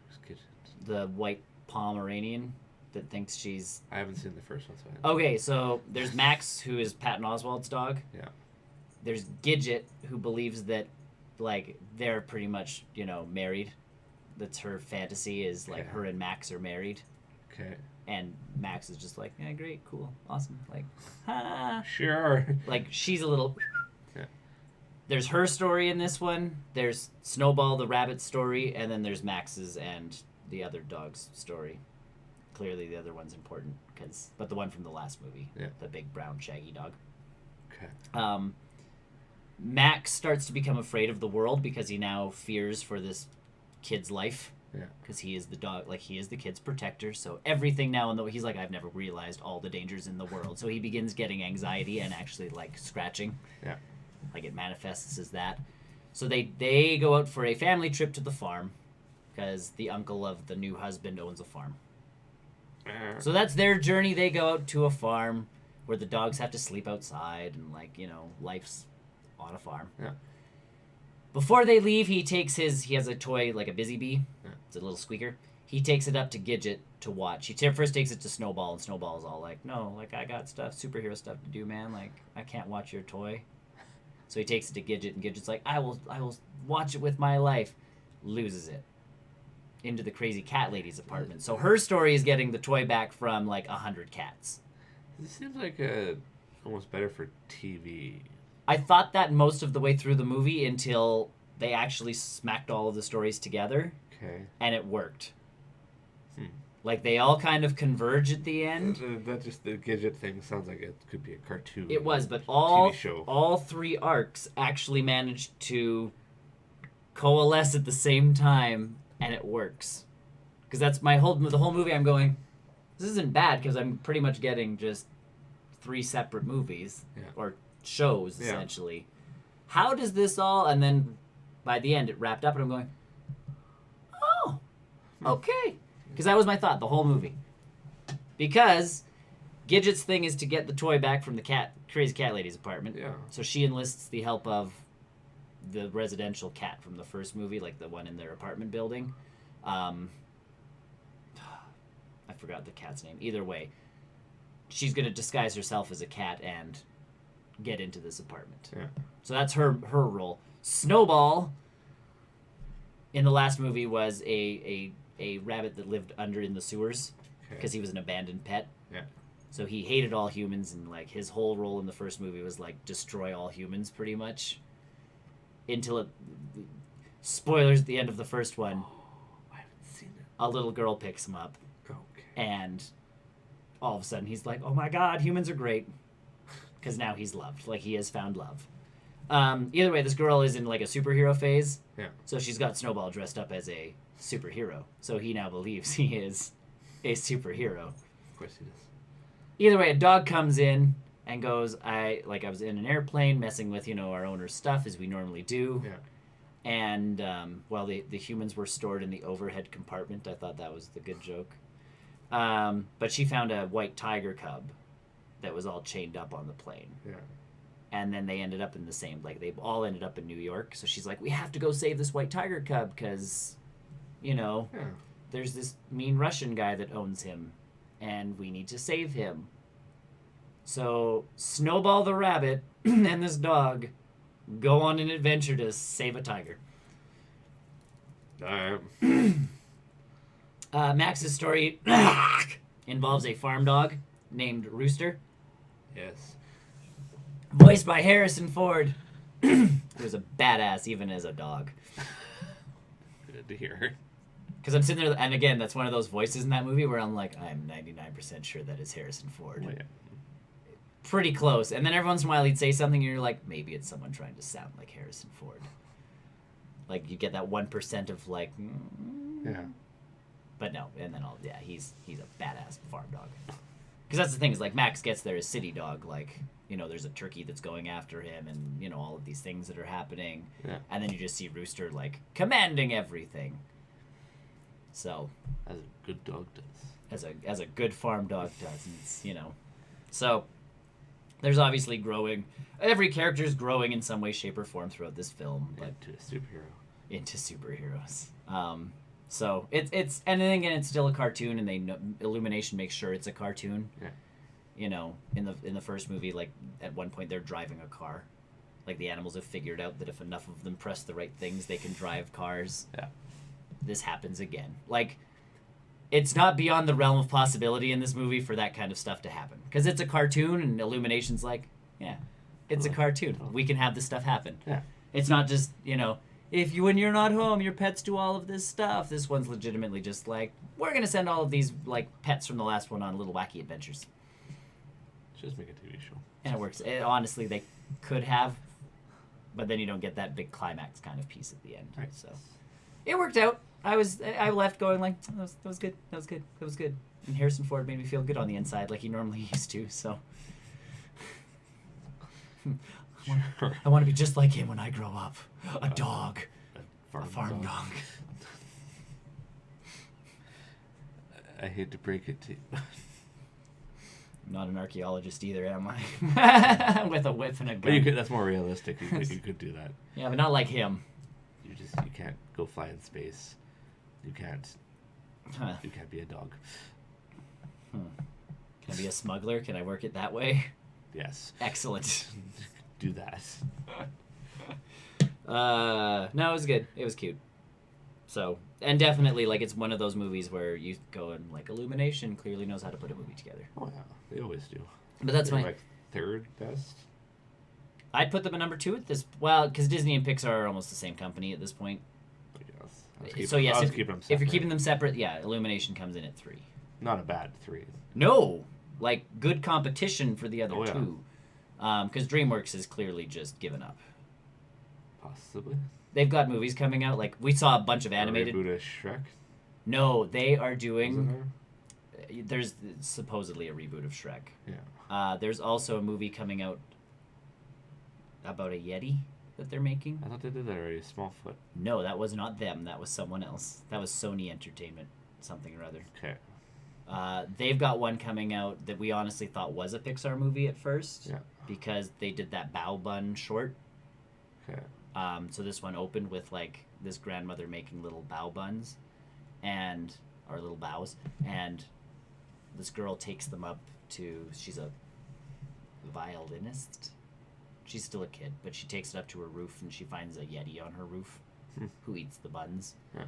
Who's Gidget? The white Pomeranian that thinks she's... I haven't seen the first one, so Okay, so there's Max, who is Patton Oswalt's dog. Yeah. There's Gidget, who believes that, like, they're pretty much, married. That's her fantasy, is, like, her and Max are married. Okay. And Max is just like, yeah, great, cool, awesome. Like, ha! Sure. Like, she's a little... Yeah. There's her story in this one. There's Snowball the rabbit story. And then there's Max's and the other dog's story. Clearly the other one's important, but the one from the last movie. Yeah. The big brown shaggy dog. Okay. Max starts to become afraid of the world because he now fears for this kid's life. Yeah. Because he is the dog, like, he is the kid's protector. So everything now he's like, I've never realized all the dangers in the world. So he begins getting anxiety and actually, like, scratching. Yeah. Like, it manifests as that. So they go out for a family trip to the farm because the uncle of the new husband owns a farm. So that's their journey. They go out to a farm where the dogs have to sleep outside and, like, life's on a farm. Yeah. Before they leave, he has a toy, like a busy bee. Yeah. It's a little squeaker. He takes it up to Gidget to watch. He first takes it to Snowball, and Snowball's all like, no, like, I got superhero stuff to do, man. Like, I can't watch your toy. So he takes it to Gidget, and Gidget's like, I will watch it with my life. Loses it into the crazy cat lady's apartment. So her story is getting the toy back from, like, 100 cats. This seems like almost better for TV. I thought that most of the way through the movie until they actually smacked all of the stories together. Okay. And it worked. Like, they all kind of converge at the end. That just, the Gidget thing sounds like it could be a cartoon. It was, but TV show. all 3 arcs actually managed to coalesce at the same time, and it works. Because that's the whole movie I'm going, this isn't bad, because I'm pretty much getting just 3 separate movies. Yeah. Or shows, essentially. How does this all... And then, by the end, it wrapped up, and I'm going, oh, okay. Because that was my thought, the whole movie. Because Gidget's thing is to get the toy back from the crazy cat lady's apartment. Yeah. So she enlists the help of the residential cat from the first movie, like the one in their apartment building. I forgot the cat's name. Either way, she's going to disguise herself as a cat and get into this apartment. Yeah. So that's her role. Snowball, in the last movie, was a rabbit that lived under in the sewers because he was an abandoned pet. Yeah. So he hated all humans, and, like, his whole role in the first movie was, like, destroy all humans pretty much. Until spoilers at the end of the first one. I haven't seen it. A little girl picks him up. Okay. And all of a sudden he's like, oh my god, humans are great. Because now he's loved. Like, he has found love. Either way, this girl is in, like, a superhero phase. Yeah. So she's got Snowball dressed up as a superhero. So he now believes he is a superhero. Of course he does. Either way, a dog comes in and goes, I was in an airplane messing with, our owner's stuff, as we normally do. Yeah. And while the humans were stored in the overhead compartment, I thought that was the good joke. But she found a white tiger cub that was all chained up on the plane. Yeah. And then they ended up in the same, like, they all ended up in New York. So she's like, we have to go save this white tiger cub because, there's this mean Russian guy that owns him. And we need to save him. So Snowball the rabbit and this dog go on an adventure to save a tiger. Max's story involves a farm dog named Rooster. Yes. Voiced by Harrison Ford, who was a badass even as a dog. Good to hear. Because I'm sitting there, and again, that's one of those voices in that movie where I'm like, I'm 99% sure that is Harrison Ford. Oh, yeah. Pretty close. And then every once in a while he'd say something and you're like, maybe it's someone trying to sound like Harrison Ford. Like you get that 1% of like. Yeah. But no, and then he's a badass farm dog. Because that's the thing is like Max gets there as city dog, like there's a turkey that's going after him, and all of these things that are happening, and then you just see Rooster like commanding everything. So. As a good dog does. As a good farm dog does, and it's, so. There's obviously growing. Every character's growing in some way, shape, or form throughout this film, but into superheroes. So it's and then again it's still a cartoon, and Illumination makes sure it's a cartoon. Yeah. In the first movie, like at one point they're driving a car, like the animals have figured out that if enough of them press the right things, they can drive cars. Yeah. This happens again. Like, it's not beyond the realm of possibility in this movie for that kind of stuff to happen, because it's a cartoon, and Illumination's like, yeah, it's a cartoon. We can have this stuff happen. Yeah. It's not just when you're not home, your pets do all of this stuff. This one's legitimately just like, we're gonna send all of these like pets from the last one on little wacky adventures. Just make a TV show. And it works. Honestly, they could have, but then you don't get that big climax kind of piece at the end. Right. So it worked out. I left going like, that was good. That was good. That was good. And Harrison Ford made me feel good on the inside like he normally used to. So I want to be just like him when I grow up. A dog. A farm dog. I hate to break it to you. I'm not an archaeologist either, am I? With a whip and a gun. But that's more realistic. You could do that. Yeah, but not like him. You can't go fly in space. You can't. Huh. You can't be a dog. Can I be a smuggler? Can I work it that way? Yes. Excellent. Do that. No, it was good. It was cute. So, and definitely, like, it's one of those movies where you go and, like, Illumination clearly knows how to put a movie together. Oh, yeah. They always do. But that's my... like, third best? I'd put them at number 2 at this... Well, because Disney and Pixar are almost the same company at this point. Yes. If you're keeping them separate, yeah, Illumination comes in at 3. Not a bad 3. No! Like, good competition for the other two. Because DreamWorks has clearly just given up. Possibly. They've got movies coming out. Like, we saw a bunch of animated... A reboot of Shrek? No, they are doing... There's supposedly a reboot of Shrek. Yeah. There's also a movie coming out about a Yeti that they're making. I thought they did that already. Smallfoot. No, that was not them. That was someone else. That was Sony Entertainment, something or other. Okay. They've got one coming out that we honestly thought was a Pixar movie at first. Yeah. Because they did that Bao Bun short. Okay. So this one opened with like this grandmother making little bao buns, or little baos, and this girl takes them up to. She's a violinist. She's still a kid, but she takes it up to her roof, and she finds a Yeti on her roof, who eats the buns. Yeah.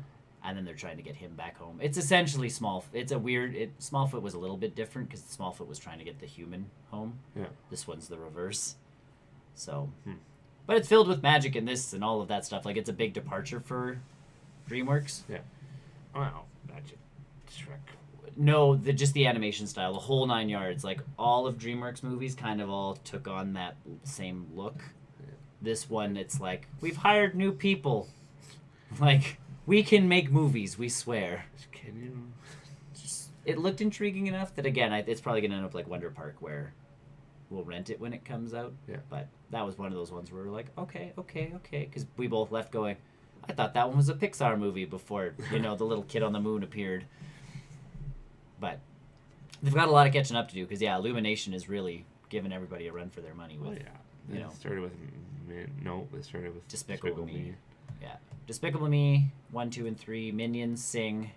And then they're trying to get him back home. It's essentially Smallfoot was a little bit different because Smallfoot was trying to get the human home. Yeah. This one's the reverse. So, but it's filled with magic and this and all of that stuff. Like, it's a big departure for DreamWorks. Yeah. Wow. Magic. Shrek. No, just the animation style, the whole 9 yards. Like, all of DreamWorks movies kind of all took on that same look. Yeah. This one, it's like, we've hired new people. Like, we can make movies, we swear. Can you? It looked intriguing enough that, again, it's probably going to end up like Wonder Park, where we'll rent it when it comes out. Yeah. But that was one of those ones where we're like, okay. Because we both left going, I thought that one was a Pixar movie before, the little kid on the moon appeared. But they've got a lot of catching up to do because, yeah, Illumination is really giving everybody a run for their money. With, They started with... they started with Despicable Me. Yeah. Despicable Me, 1, 2, and 3. Minions, Sing.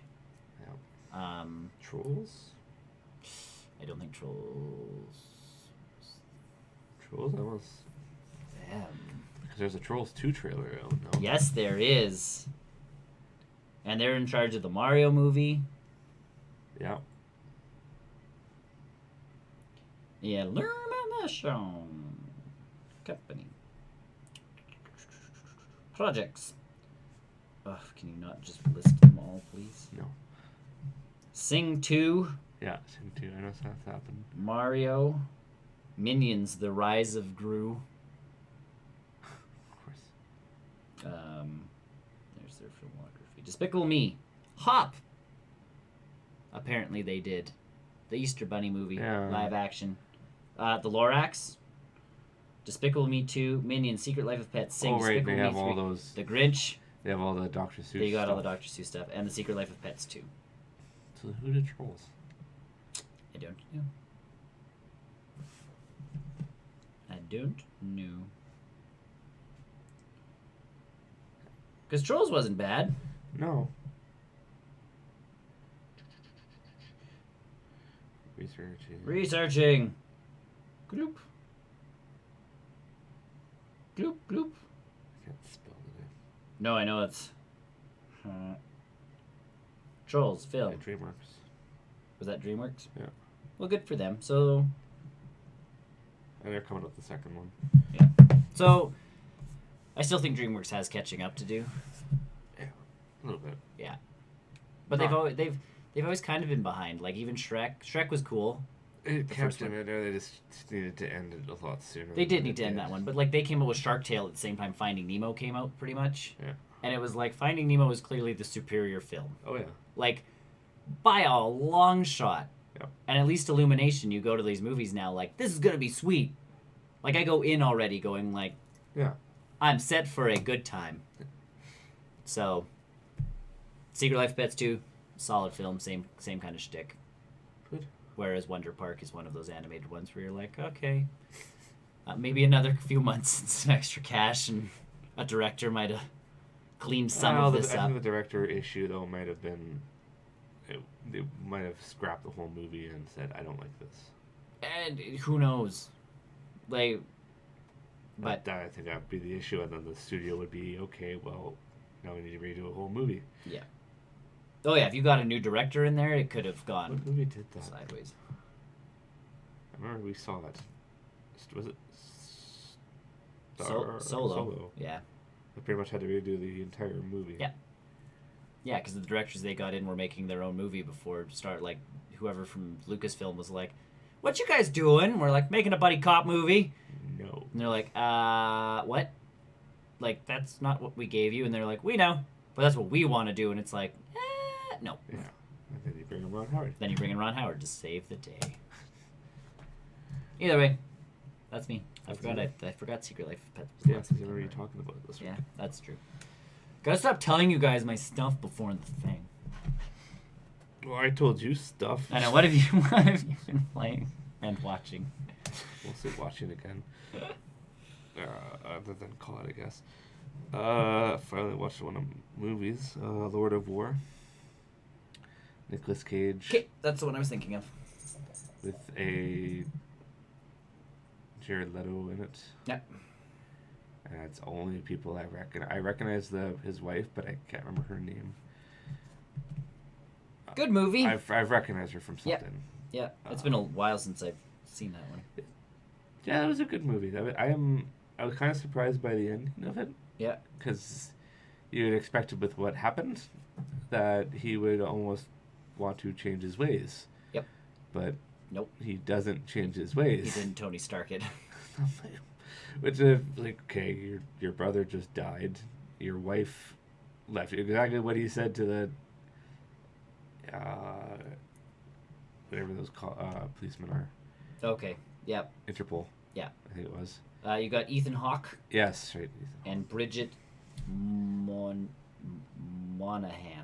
Yeah. Trolls? I don't think Trolls... Trolls? I was... Damn. Because there's a Trolls 2 trailer out now. Yes, there is. And they're in charge of the Mario movie. Yeah. Yeah, Illumination Company. Projects. Ugh, can you not just list them all, please? No. Sing 2. Yeah, Sing 2. I know that's happened. Mario. Minions, The Rise of Gru. Of course. Despicable Me. Hop. Apparently they did. The Easter Bunny movie. Yeah. Live action. The Lorax. Despicable Me 2. Minions. Secret Life of Pets. Sing. Oh, right. Despicable They have Me 3. all those. The Grinch. They have all the Dr. Seuss They got stuff. all the Dr. Seuss stuff. And The Secret Life of Pets 2. So who did Trolls? I don't know. I don't know. Because Trolls wasn't bad. No. Researching. Gloop. Gloop, gloop. I can't spell the name. No, I know it's... Trolls, film. Yeah, DreamWorks. Was that DreamWorks? Yeah. Well, good for them. So... And they're coming up with the second one. Yeah. So, I still think DreamWorks has catching up to do. Yeah, a little bit. Yeah. But they've always kind of been behind. Like, even Shrek. Shrek was cool. It kept them in there. They just needed to end it a lot sooner. They did need to end that one. But, like, they came out with Shark Tale at the same time Finding Nemo came out, pretty much. Yeah. And it was like, Finding Nemo was clearly the superior film. Oh, yeah. Like, by a long shot. Yeah. And at least Illumination, you go to these movies now, like, this is going to be sweet. Like, I go in already going, like, yeah, I'm set for a good time. So, Secret Life of Pets 2, solid film, same kind of shtick. Good. Whereas Wonder Park is one of those animated ones where you're like, okay, maybe another few months and some extra cash, and a director might have cleaned some of this I up. think the director issue, though, might have been... They might have scrapped the whole movie and said, I don't like this. And who knows? Like, but I think that would be the issue, and then the studio would be, okay, well, now we need to redo a whole movie. yeah. Oh yeah, if you got a new director in there, it could have gone What movie did that? sideways. I remember we saw it. Was it Solo. Yeah. They pretty much had to redo the entire movie. Yeah. Yeah, because the directors they got in were making their own movie before start. Like, whoever from Lucasfilm was like, what you guys doing? We're like, making a buddy cop movie. No. And they're like, what? Like, that's not what we gave you. And they're like, we know, but that's what we want to do. And it's like, no. Yeah. And then you bring in Ron Howard. Then you bring in Ron Howard to save the day. Either way, that's me. I forgot Secret Life of Pets. Yeah, because I remember you talking about this one. Yeah, that's true. Gotta stop telling you guys my stuff before the thing. Well, I told you stuff. I know. What have you been playing and watching? We'll see watching again. Other than COD, I guess. Finally watched one of the movies, Lord of War. Nicolas Cage. Okay, that's the one I was thinking of. With a Jared Leto in it. Yep. And it's only people I recognize. I recognize his wife, but I can't remember her name. Good movie. I've recognized her from something. Yeah, it's been a while since I've seen that one. Yeah, it was a good movie. I was kind of surprised by the ending of it. Yeah. Because you would expect with what happened that he would almost want to change his ways. Yep. But nope. He doesn't change his ways. He didn't Tony Stark it. Which is like, okay, your brother just died. Your wife left you. Exactly what he said to the whatever those policemen are. Okay. Yep. Interpol. Yeah. I think it was. You got Ethan Hawke. Yes, right. And Bridget Monahan,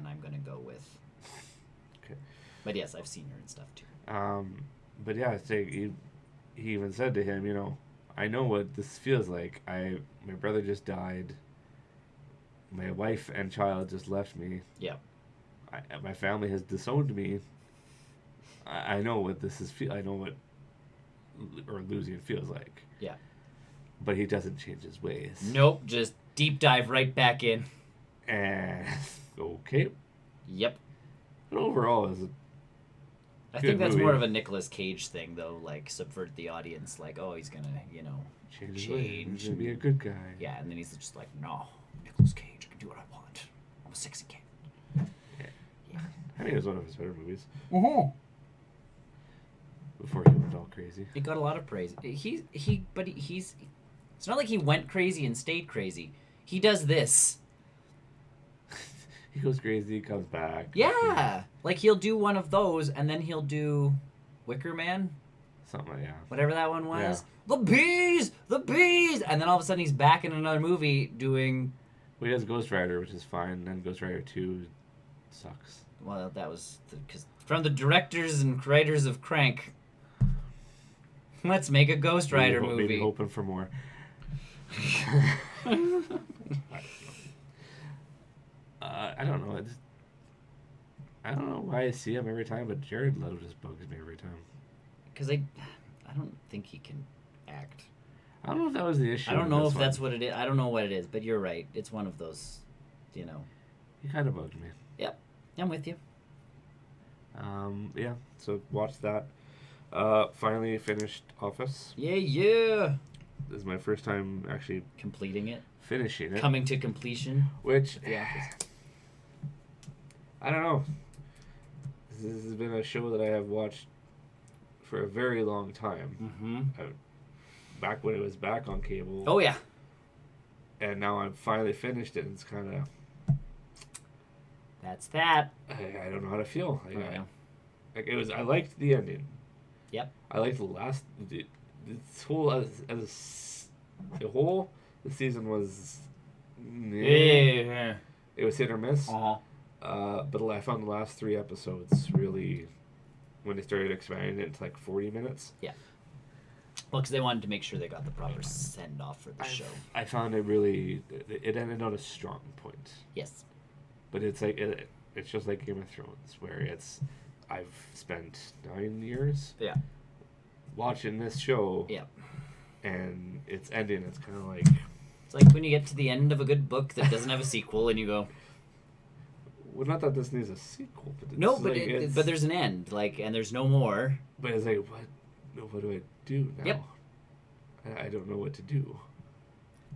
I'm going to go with. Okay. But yes, I've seen her and stuff too. But yeah, he even said to him, I know what this feels like. My brother just died. My wife and child just left me. Yeah. My family has disowned me. I know what this is. I know what losing feels like. Yeah. But he doesn't change his ways. Nope. Just deep dive right back in. And okay. Yep. But overall, is I think that's more of a Nicolas Cage thing, though. Like subvert the audience. Like, oh, he's gonna, change. He's gonna be a good guy. Yeah, and then he's just like, no, Nicolas Cage, I can do what I want. I'm a sexy kid. Yeah. I think it was one of his better movies. Uh-huh. Before he went all crazy. It got a lot of praise. He's. It's not like he went crazy and stayed crazy. He does this. He goes crazy, comes back. Yeah, like he'll do one of those, and then he'll do Wicker Man, Something like that. whatever that one was. Yeah. The bees, and then all of a sudden he's back in another movie doing. Well, he has Ghost Rider, which is fine. And then Ghost Rider 2 sucks. Well, that was because from the directors and writers of Crank. Let's make a Ghost Rider movie. Maybe hoping for more. I don't know. I don't know why I see him every time, but Jared Leto just bugs me every time. Because I don't think he can act. I don't know if that was the issue. I don't know if that's what it is. I don't know what it is, but you're right. It's one of those, He kind of bugged me. Yep, I'm with you. Yeah. So watch that. Finally finished Office. Yeah. This is my first time actually Completing it. finishing it. Coming to completion. Which, The Office. I don't know. This has been a show that I have watched for a very long time. Mm-hmm. Back when it was back on cable. Oh, yeah. And now I've finally finished it, and it's kind of... That's that. I don't know how to feel. Yeah. I liked the ending. Yep. I liked the last... This whole... The season was... Yeah. It was hit or miss. Uh-huh. But I found the last 3 episodes really... When they started expanding it to like 40 minutes. Yeah. Well, because they wanted to make sure they got the proper send-off for the show. I found it really... It ended on a strong point. Yes. But it's like... It's just like Game of Thrones, where it's... I've spent 9 years... Yeah. Watching this show. Yeah. And it's ending. It's kind of like... It's like when you get to the end of a good book that doesn't have a sequel and you go... Well, not that this needs a sequel, but it's no, but like but there's an end, and there's no more. But it's like, what do I do now? Yep. I don't know what to do.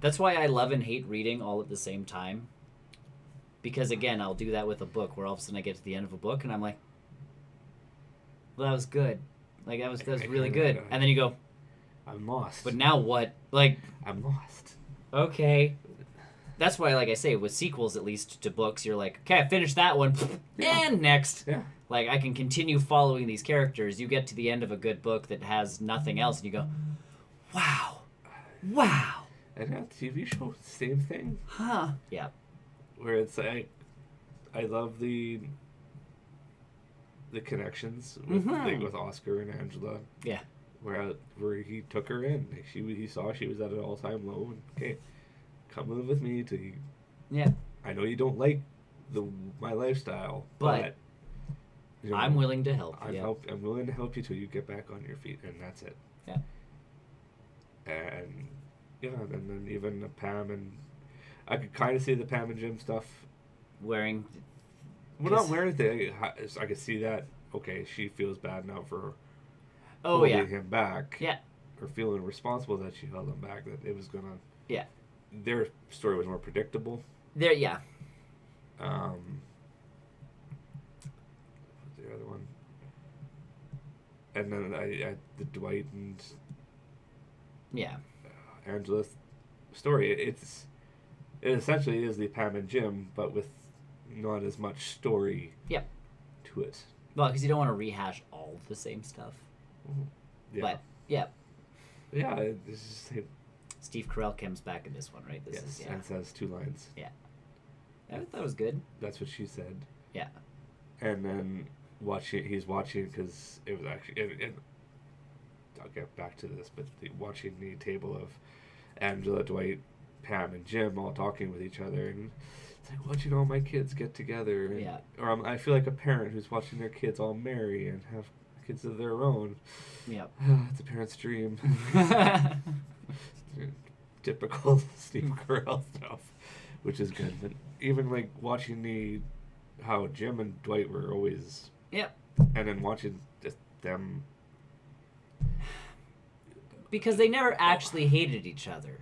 That's why I love and hate reading all at the same time. Because again, I'll do that with a book, where all of a sudden I get to the end of a book and I'm like, well, that was good. Like that was really good, and then you go, I'm lost. But now what? Like I'm lost. Okay. That's why, like I say, with sequels, at least to books, you're like, okay, I finished that one, and next. Yeah. Like, I can continue following these characters. You get to the end of a good book that has nothing else, and you go, wow. And that TV show, same thing. Huh. Yeah. Where it's like, I love the connections with Oscar and Angela. Yeah. Where he took her in. Like he saw she was at an all-time low, and okay, come live with me to... Yeah. I know you don't like my lifestyle, but you know, I'm willing to help. I'm willing to help you till you get back on your feet, and that's it. Yeah. And and then even Pam, and I could kind of see the Pam and Jim stuff. Wearing. Well, not wearing thing. I could see that. Okay, she feels bad now for holding him back. Yeah. Or feeling responsible that she held him back. That it was gonna. Yeah. Their story was more predictable. Yeah. What's the other one? And then the Dwight and Angela's story. It essentially is the Pam and Jim, but with not as much story. Yep. To it. Well, because you don't want to rehash all the same stuff. Yeah. But yeah. Yeah, it's just. Steve Carell comes back in this one, right? Yes, and says 2 lines. Yeah. I thought that was good. That's what she said. Yeah. And then he's watching because it was actually... I'll get back to this, but watching the table of Angela, Dwight, Pam, and Jim all talking with each other, and it's like, watching all my kids get together. And, or I feel like a parent who's watching their kids all marry and have kids of their own. Yeah. It's a parent's dream. Typical Steve Carell stuff, which is good. But even like watching how Jim and Dwight were always, and then watching just them, because they never actually hated each other.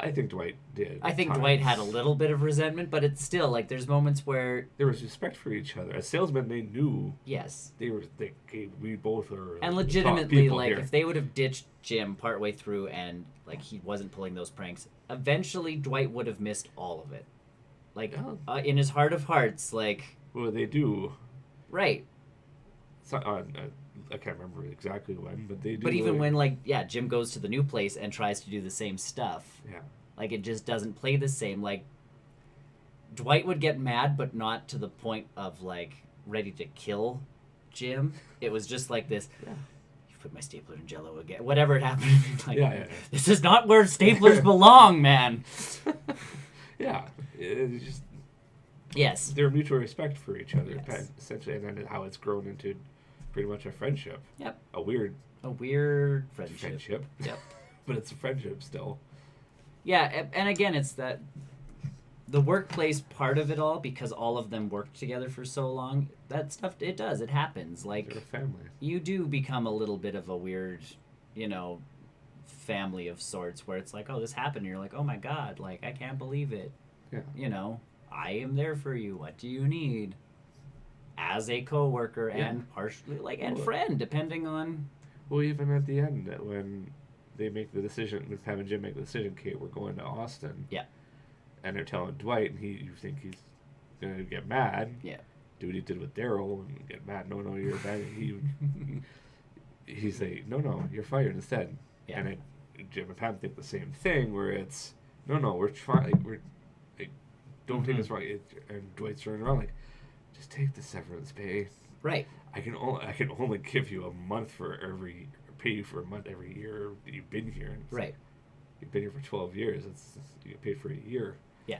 I think Dwight did. I think Dwight had a little bit of resentment, but it's still like there's moments where there was respect for each other. As salesmen, they knew. Yes. We both are. And legitimately, like here. if they would have ditched Jim partway through and like he wasn't pulling those pranks, eventually Dwight would have missed all of it. Like, in his heart of hearts, like... Well, they do. Right. It's not, I can't remember exactly when, but they do. But even when, like, yeah, Jim goes to the new place and tries to do the same stuff. Yeah. Like, it just doesn't play the same. Like, Dwight would get mad, but not to the point of, like, ready to kill Jim. It was just like this... Yeah. Put my stapler in Jell-O again. Whatever it happened. Like, yeah. This is not where staplers belong, man. Yeah. It's just... Yes. Their mutual respect for each other, Yes. essentially, and then how it's grown into pretty much a friendship. Yep. A weird friendship. Yep. But it's a friendship still. Yeah, and again, it's that the workplace part of it all, because all of them worked together for so long, that stuff, it happens. Like, they're a family. You do become a little bit of a weird, family of sorts, where it's like, oh, this happened, and you're like, oh my god, like, I can't believe it. Yeah. I am there for you. What do you need? As a coworker and partially, and friend, depending on... Well, even at the end, when they make the decision, when Pam and Jim make the decision, Kate, we're going to Austin. Yeah. And they're telling Dwight, and you think he's going to get mad. Yeah. Do what he did with Daryl and get mad. No, you're bad. He's like, no, you're fired instead. Yeah. And Jim and Pam think the same thing, where it's, no, we're trying, don't take us wrong. And Dwight's turning around like, just take the severance pay. Right. I can only give you a month pay you for a month every year that you've been here. And right. You've been here for 12 years. You get paid for a year. Yeah.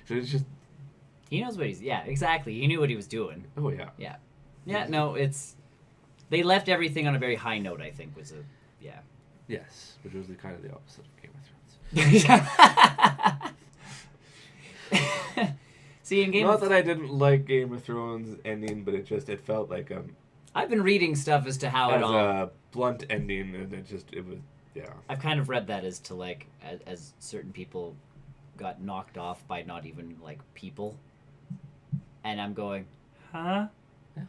So it's just... He knows what yeah, exactly. He knew what he was doing. Oh, yeah. Yeah. Yeah, no, it's... They left everything on a very high note, I think, was a... Yeah. Yes, which was kind of the opposite of Game of Thrones. See, in Game Not that I didn't like Game of Thrones ending, but it felt like I've been reading stuff as to how it all... a blunt ending, and it was... Yeah. I've kind of read that as to, like, as certain people got knocked off by not even, like, people. And I'm going, huh? Yeah.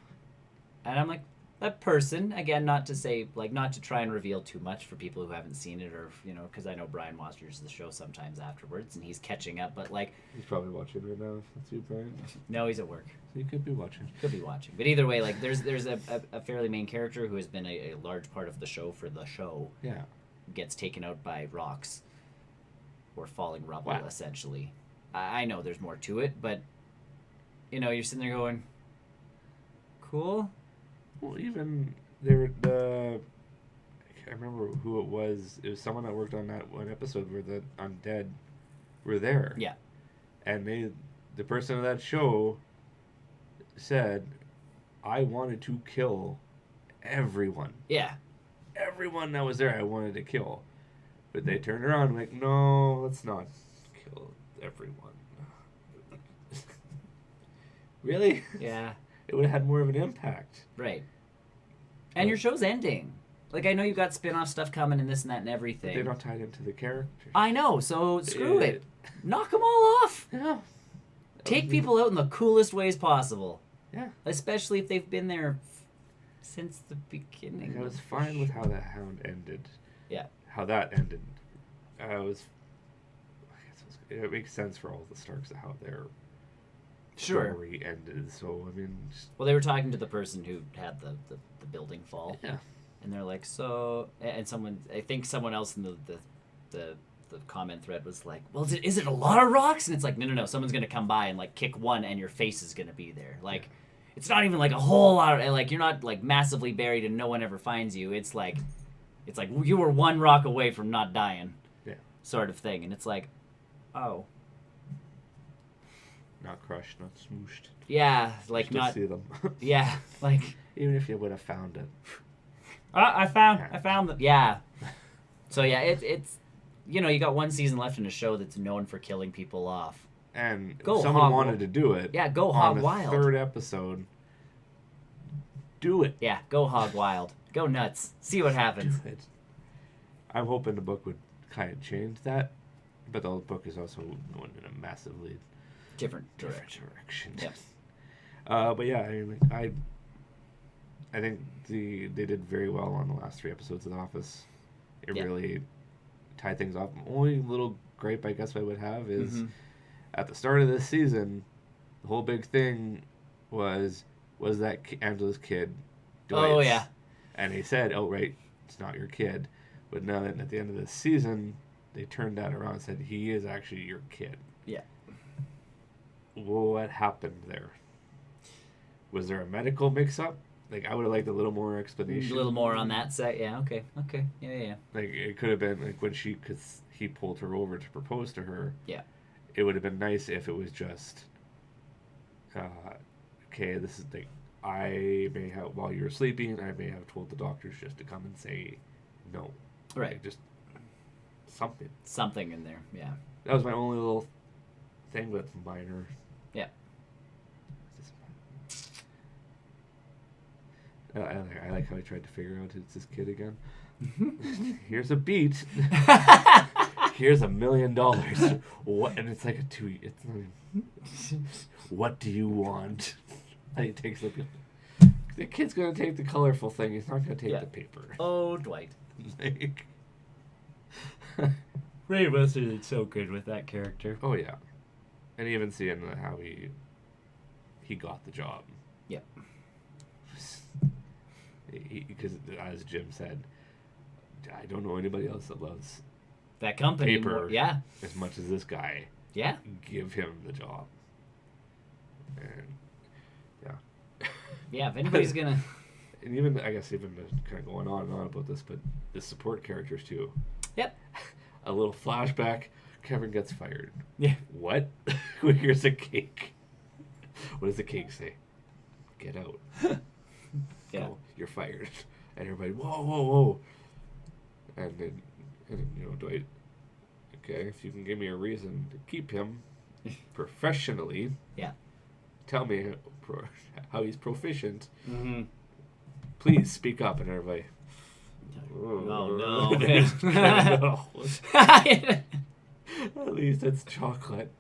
And I'm like, that person, again, not to say, like, not to try and reveal too much for people who haven't seen it, or, because I know Brian watches the show sometimes afterwards, and he's catching up, but, like... He's probably watching right now. That's you, Brian. No, he's at work. So you could be watching. Could be watching. But either way, like, there's a fairly main character who has been a large part of the show for the show. Yeah. Gets taken out by rocks or falling rubble, essentially. I know there's more to it, but you're sitting there going, cool. Well, even I can't remember who it was. It was someone that worked on that one episode where the undead were there. Yeah. And the person of that show said, I wanted to kill everyone. Yeah. Everyone that was there I wanted to kill. But they turned around and like, no, let's not kill everyone. Really? Yeah. It would have had more of an impact. Right. And your show's ending. Like, I know you've got spin-off stuff coming and this and that and everything. But they're not tied into the characters. I know, so screw it. Knock them all off. Yeah. Take people out in the coolest ways possible. Yeah. Especially if they've been there since the beginning. I was fine with how the Hound ended. Yeah. How that ended. It makes sense for all the Starks how their story ended. So, I mean... Well, they were talking to the person who had the building fall. Yeah. And they're like, so... And I think someone else in the comment thread was like, well, is it a lot of rocks? And it's like, no. Someone's going to come by and, like, kick one and your face is going to be there. Like... Yeah. It's not even like a whole lot of, like, you're not like massively buried and no one ever finds you. It's like you were one rock away from not dying. Yeah. Sort of thing. And it's like, oh. Not crushed, not smooshed. Yeah, like Still not. see them. Yeah, like. Even if you would have found it. I found them. Yeah. So yeah, it's, you got one season left in a show that's known for killing people off. And if someone wanted to do it. Yeah, go hog wild. On the third episode, do it. Yeah, go hog wild. Go nuts. See what happens. Do it. I'm hoping the book would kind of change that, but the book is also going in a massively different direction. Yep. But yeah, I mean, I think they did very well on the last 3 episodes of The Office. It really tied things off. Only little gripe I guess I would have is at the start of this season, the whole big thing was that Angela's kid, Dwight's. Oh, yeah. And he said, oh, right, it's not your kid. But now that at the end of the season, they turned that around and said, he is actually your kid. Yeah. What happened there? Was there a medical mix-up? Like, I would have liked a little more explanation. A little more on that set, yeah, okay. Yeah. Like, it could have been, like, when because he pulled her over to propose to her. Yeah. It would have been nice if it was just, okay, this is, like, I may have, while you were sleeping, I may have told the doctors just to come and say no. Right. Like, just something. Something in there, yeah. That was my only little thing, but it's minor. Yeah. I like how he tried to figure out it's his kid again. Here's a beat. Here's $1 million. What? And it's like it's not even, what do you want? And he takes the kid's gonna take the colorful thing. He's not gonna take the paper. Oh, Dwight. Like, Ray Wilson is so good with that character. oh yeah, and even seeing how he got the job. Yep. Because as Jim said, I don't know anybody else that loves that company paper more, yeah, as much as this guy. Yeah. Give him the job. And yeah. Yeah, if anybody's gonna, and even I guess even kind of going on and on about this, but the support characters too. Yep. A little flashback. Kevin gets fired. Yeah. What? Here's a cake. What does the cake say? Get out. Yeah. Go. You're fired. And everybody, whoa. And then Dwight, okay, if you can give me a reason to keep him professionally. Yeah. Tell me how he's proficient. Mm-hmm. Please speak up. And everybody, oh no. At least it's chocolate.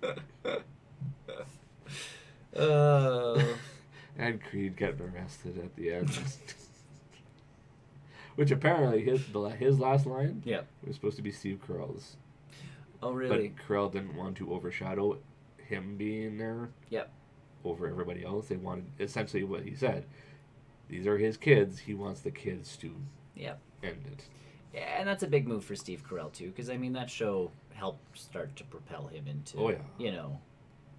And Creed getting arrested at the end. Which apparently his last line was supposed to be Steve Carell's. Oh, really? But Carell didn't want to overshadow him being there over everybody else. They wanted, essentially what he said, these are his kids. He wants the kids to end it. Yeah, and that's a big move for Steve Carell, too, because, I mean, that show helped start to propel him into,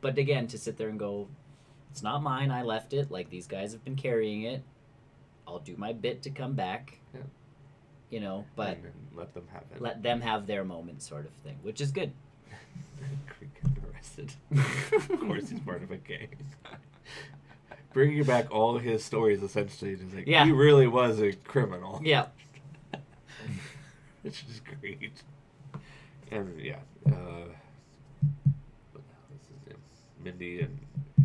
But again, to sit there and go, it's not mine, I left it, like, these guys have been carrying it. I'll do my bit to come back. Yeah. But let them have it. Let them have their moment, sort of thing, which is good. Creed getting arrested. Of course, he's part of a gang. Bringing back all his stories, essentially, just like he really was a criminal. Yeah. Which is great. And Mindy and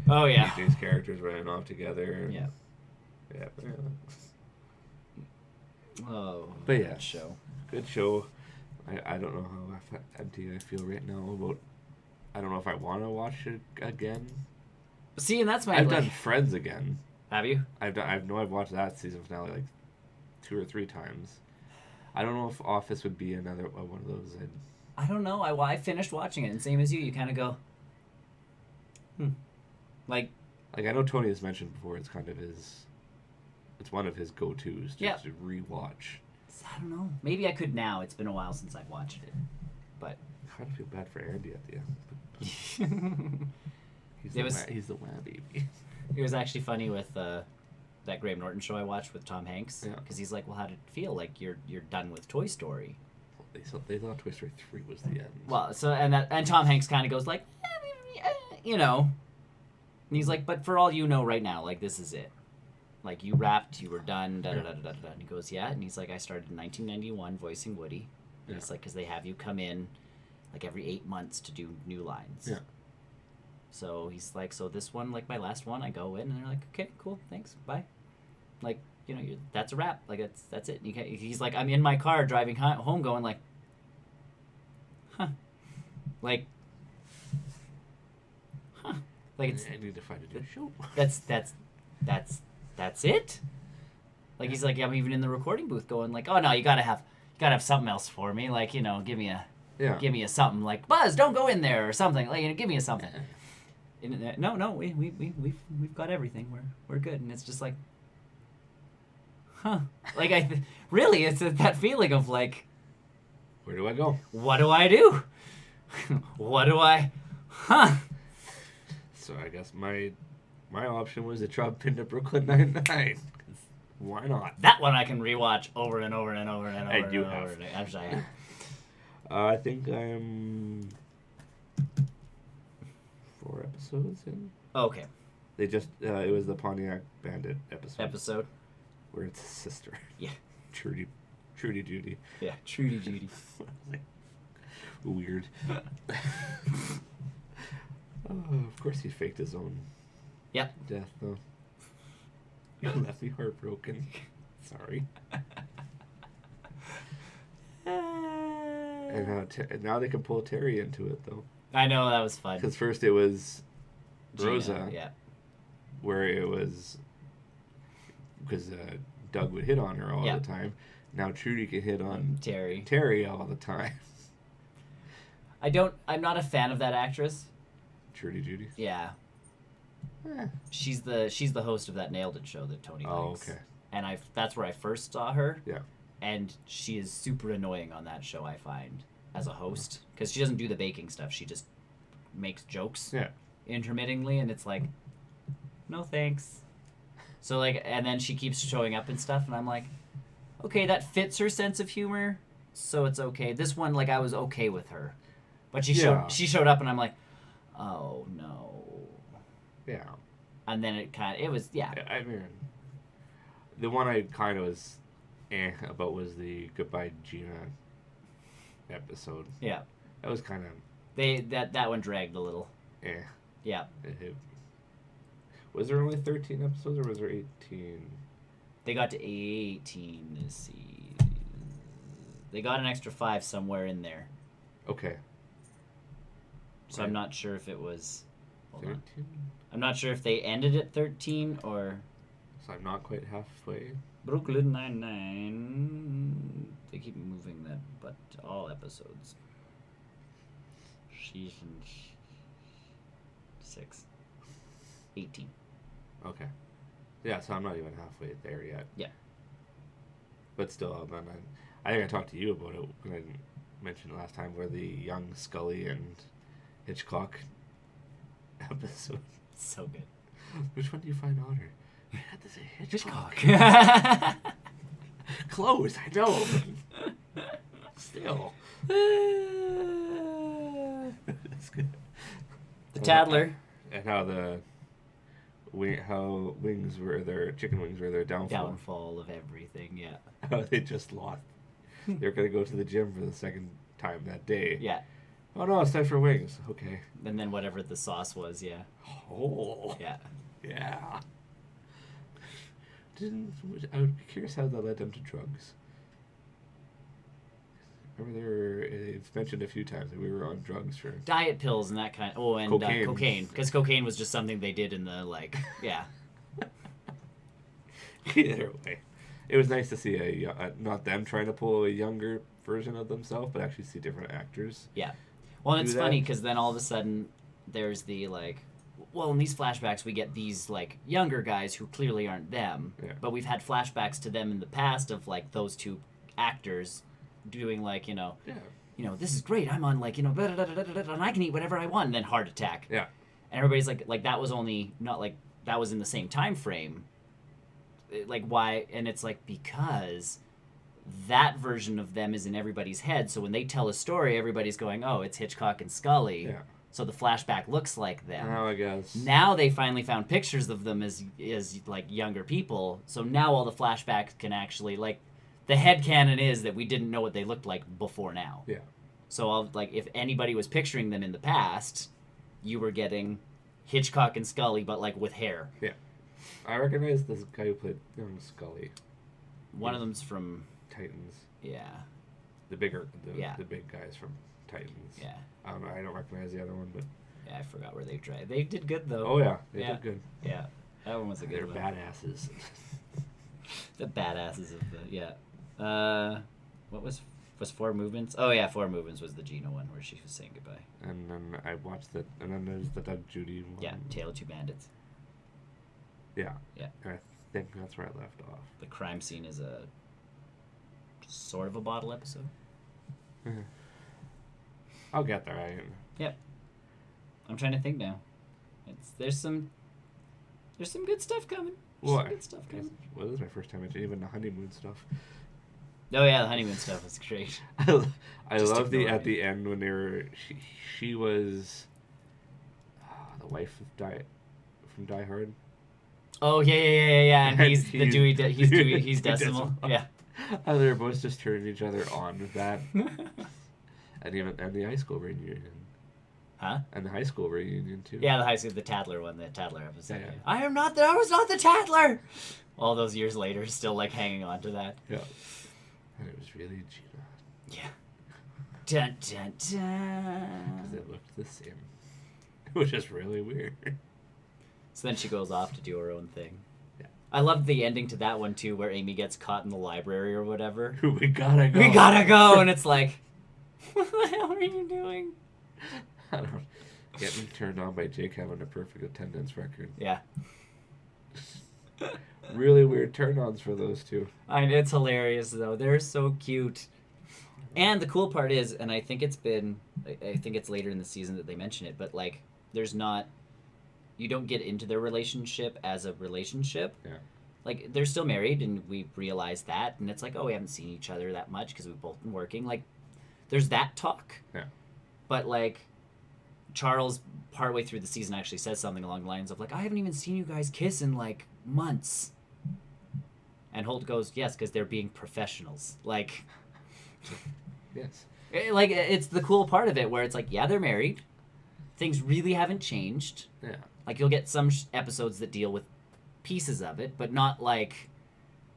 DJ's characters running off together. And, yeah. Oh, but yeah, good show. I don't know how empty I feel right now about. I don't know if I want to watch it again. See, and that's my. I've done Friends again. Have you? I've watched that season finale like 2 or 3 times. I don't know if Office would be another one of those. I don't know. I finished watching it, and same as you, you kind of go, Like I know Tony has mentioned before. It's kind of his. It's one of his go-tos just to rewatch. I don't know. Maybe I could now. It's been a while since I've watched it, but I kind of feel bad for Andy at the end. He's the wah baby. It was actually funny with that Graham Norton show I watched with Tom Hanks because he's like, "Well, how did it feel? Like you're done with Toy Story?" They thought Toy Story 3 was the end. Well, so and Tom Hanks kind of goes like, and he's like, "But for all you know, right now, like this is it. Like you wrapped, you were done." Da da da da da. And he goes, "Yeah," and he's like, "I started in 1991 voicing Woody." And it's like because they have you come in like every 8 months to do new lines. Yeah. So he's like, so this one, like my last one, I go in and they're like, okay, cool, thanks, bye. Like, that's a wrap. Like that's it. And he's like, I'm in my car driving home, going like, huh, like it's. I need to find a new show. That's it. Like he's like, I'm even in the recording booth going like, oh no, you gotta have something else for me. Like give me a. give me a something like Buzz, don't go in there or something. Like, give me a something. And, no, we've got everything. We're good. And it's just like, huh? Like really, it's that feeling of like, where do I go? What do I do? What do I? Huh? So I guess my option was to jump into Brooklyn Nine-Nine. Why not? That one I can rewatch over and over and over and over. And you have. Actually, I have. I think I'm 4 episodes in. Okay. They just it was the Pontiac Bandit episode. Where it's his sister. Yeah. Trudy Judy. Yeah, Trudy Judy. Weird. Of course he faked his own death, though. You left me heartbroken. Sorry. And now they can pull Terry into it, though. I know, that was fun. Because first it was Rosa. Yeah. Where it was... Because Doug would hit on her all the time. Now Trudy can hit on Terry all the time. I'm not a fan of that actress. Trudy Judy? Yeah. She's the host of that Nailed It show that Tony likes. Oh, okay. And that's where I first saw her. Yeah. And she is super annoying on that show, I find, as a host. Because she doesn't do the baking stuff. She just makes jokes intermittently. And it's like, no thanks. So, like, and then she keeps showing up and stuff. And I'm like, okay, that fits her sense of humor. So it's okay. This one, like, I was okay with her. But she showed up and I'm like, oh, no. Yeah. And then it was. I mean, the one I kind of was about was the Goodbye Gina episode. Yeah. That was kind of... That one dragged a little. Yeah. Was there only 13 episodes or was there 18? They got to 18 this season. They got an extra 5 somewhere in there. Okay. So right. I'm not sure if it was... 13? I'm not sure if they ended at 13 or... So I'm not quite halfway. Brooklyn Nine-Nine. They keep moving that, but all episodes. Season 6. 18. Okay. Yeah, so I'm not even halfway there yet. Yeah. But still, I think I talked to you about it when I didn't mention it last time, where the young Scully and Hitchcock episode. So good. Which one do you find hotter? I had to say Hitchcock. Close, I know. Still. That's good. The Tattler. And how wings were their chicken wings were their downfall. Downfall of everything, yeah. How they just lost. They're gonna go to the gym for the second time that day. Yeah. Oh no, it's time for wings. Okay. And then whatever the sauce was, yeah. Oh. Yeah. Yeah. I would be curious how that led them to drugs. Remember, it's mentioned a few times that we were on drugs for diet pills and that kind. Oh, and cocaine, because cocaine was just something they did in the yeah. Either way, it was nice to see not them trying to pull a younger version of themselves, but actually see different actors. Yeah, well, and it's funny because then all of a sudden there's the well, in these flashbacks we get these younger guys who clearly aren't them, but we've had flashbacks to them in the past of those two actors doing this is great. I'm on and I can eat whatever I want. And then heart attack. Yeah. And everybody's like that was only not that was in the same time frame. Why? And it's because that version of them is in everybody's head. So when they tell a story, everybody's going, oh, it's Hitchcock and Scully. Yeah. So the flashback looks like them. Oh, I guess. Now they finally found pictures of them as younger people. So now all the flashbacks can actually the headcanon is that we didn't know what they looked like before now. Yeah. So if anybody was picturing them in the past, you were getting Hitchcock and Scully, but with hair. Yeah. I recognize this guy who played young Scully. One of them's from Titans. Yeah. The big guys from Titans. Yeah. I don't recognize the other one, but yeah, I forgot where they tried. They did good though. Oh yeah, they did good. Yeah. That one was a good one. They're badasses. The badasses of the what was Was Four Movements? Oh yeah, Four Movements was the Gina one where she was saying goodbye. And then I watched that, and then there's the Doug Judy one. Yeah, Tale of Two Bandits. Yeah. Yeah. And I think that's where I left off. The crime scene is a sort of a bottle episode. I'll get there. Yep. I'm trying to think now. There's some good stuff coming. Well, good stuff coming. Well, this is my first time into even the honeymoon stuff. Oh yeah, the honeymoon stuff was great. I love at the end when they were she was the wife of from Die Hard. Oh yeah, and he's the Dewey. He's Decimal. Yeah. And they're both just turning each other on with that. and the high school reunion. Huh? And the high school reunion too. Yeah, the Tadler one, the Tadler episode. Yeah. I was not the Tadler. All those years later, still like hanging on to that. Yeah. And it was really Gina. Yeah. Dun dun dun. Because they looked the same. Which is really weird. So then she goes off to do her own thing. Yeah. I loved the ending to that one too, where Amy gets caught in the library or whatever. We gotta go, and it's like, what the hell are you doing? I don't know. Getting turned on by Jake having a perfect attendance record. Yeah. Really weird turn-ons for those two. It's hilarious though. They're so cute. And the cool part is, and I think it's later in the season that they mention it, but like, you don't get into their relationship as a relationship. Yeah. Like, they're still married, and we realize that, and it's like, oh, we haven't seen each other that much because we've both been working. Like, there's that talk. Yeah. But like, Charles, partway through the season, actually says something along the lines of like, I haven't even seen you guys kiss in like months. And Holt goes, yes, because they're being professionals. Like, yes. Like, it's the cool part of it where it's like, yeah, they're married. Things really haven't changed. Yeah. Like, you'll get some episodes that deal with pieces of it, but not like,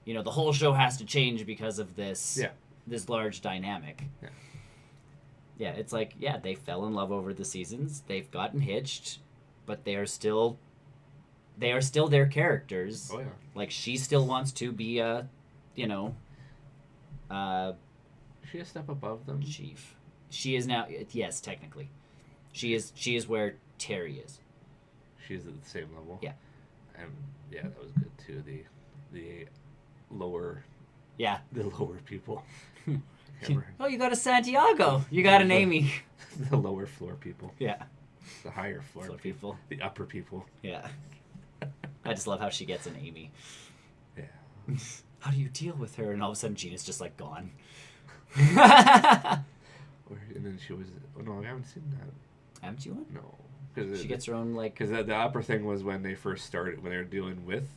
the whole show has to change because of this this large dynamic. Yeah. Yeah, it's like, yeah, they fell in love over the seasons. They've gotten hitched, but they are still their characters. Oh, yeah. Like, she still wants to be she a step above them? Chief. She is now, yes, technically. She is where Terry is. She's at the same level? Yeah. And, yeah, that was good, too. The lower... Yeah. The lower people. Oh, you got a Santiago. You got an Amy. The lower floor people. Yeah. The higher floor people. The upper people. Yeah. I just love how she gets an Amy. Yeah. How do you deal with her? And all of a sudden, Gina's just like gone. And then she was... Oh, no, I haven't seen that. Haven't you? No. She gets her own, like... Because the upper thing was when they first started, when they were dealing with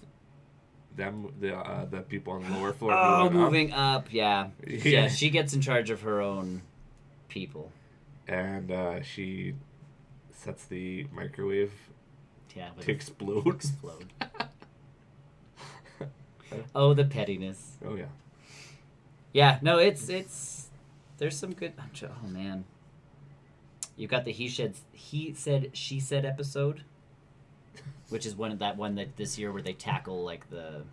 them, the people on the lower floor. Oh, moving up, yeah. Yeah, she gets in charge of her own people. And she sets the microwave to explode. Oh, the pettiness. Oh, yeah. Yeah, no, it's there's some good... Oh, man. You've got the he said, she said episode, which is one that this year where they tackle like the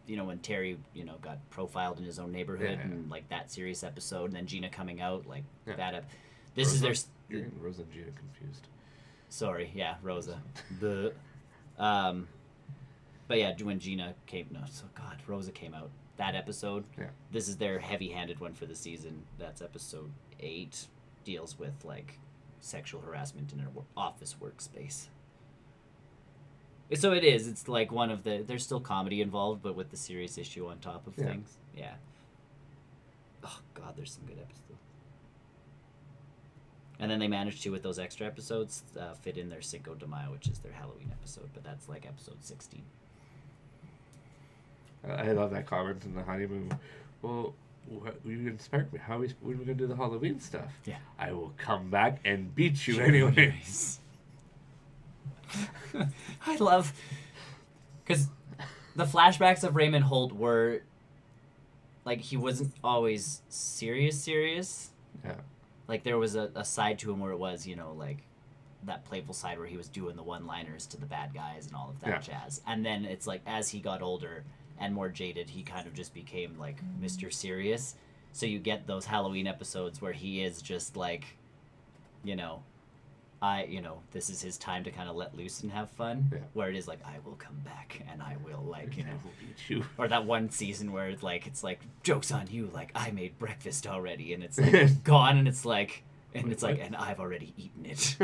when Terry got profiled in his own neighborhood and like that serious episode, and then Gina coming out like that. This Rosa, is their... You're Rosa and Gina confused. Sorry, yeah, Rosa. But yeah, when Gina came... No, so God, Rosa came out. That episode. Yeah. This is their heavy-handed one for the season. That's episode 8. Deals with like sexual harassment in an office workspace. So it is. It's like one of the... There's still comedy involved, but with the serious issue on top of things. Yeah. Oh, God, there's some good episodes. And then they managed to, with those extra episodes, fit in their Cinco de Mayo, which is their Halloween episode. But that's like episode 16. I love that comment in the honeymoon. Well, you inspired me. When are we going to do the Halloween stuff? Yeah. I will come back and beat you anyways. I love... Because the flashbacks of Raymond Holt were... Like, he wasn't always serious. Yeah. Like, there was a side to him where it was, like, that playful side where he was doing the one-liners to the bad guys and all of that jazz. And then it's like, as he got older and more jaded, he kind of just became, like, Mr. Serious. So you get those Halloween episodes where he is just like, you know, this is his time to kind of let loose and have fun. Yeah. Where it is like, I will come back and I will like, you know, I will beat you. or that one season where it's like joke's on you, like I made breakfast already, and it's like gone, and it's like, and it's like, and I've already eaten it,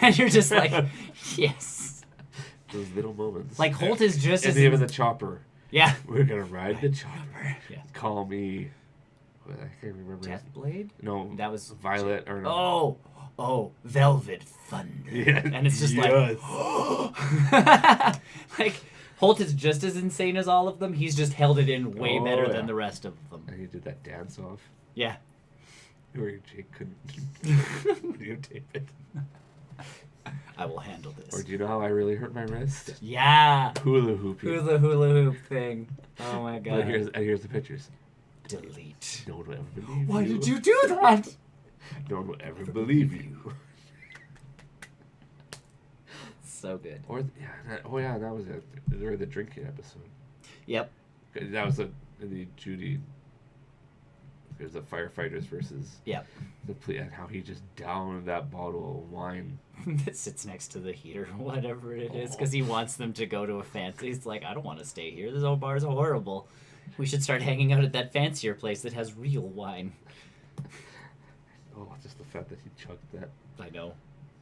and you're just like, yes. Those little moments. Like Holt is just and as even the chopper. Yeah. We're gonna ride the chopper. Yeah. Call me. I can't remember. Deathblade? No. That was Violet or no. Oh, Velvet Thunder. Yeah. And it's just yes. like Holt is just as insane as all of them. He's just held it in way better than the rest of them. And he did that dance off. Yeah. Where Jake couldn't videotape it. I will handle this. Or do you know how I really hurt my wrist? Yeah. Hula hoop. Who's the hula hoop thing? Oh my god. But here's the pictures. Delete. No one will ever believe you. Why did you do that? No one will ever believe you. So good. Or that was it. Or the drinking episode. Yep. That was the Judy. There's the firefighters versus. Yep. And how he just downed that bottle of wine. That sits next to the heater, whatever it is, because he wants them to go to a fancy. He's like, I don't want to stay here. This whole bar's horrible. We should start hanging out at that fancier place that has real wine. Oh, just the fact that he chugged that. I know.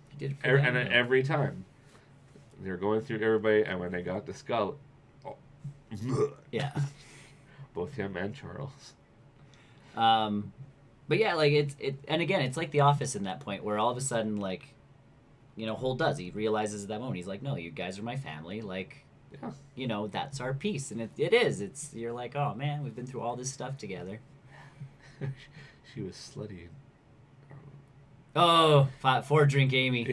He did. Every time they're going through everybody, and when they got the skull, yeah, both him and Charles. But yeah, like it, and again, it's like The Office in that point where all of a sudden, like, you know, Holt does. He realizes at that moment, he's like, no, you guys are my family. Like, yeah. You know, that's our piece, and it is. It's you're like, oh man, we've been through all this stuff together. She was slutty. Oh, 4-drink Amy.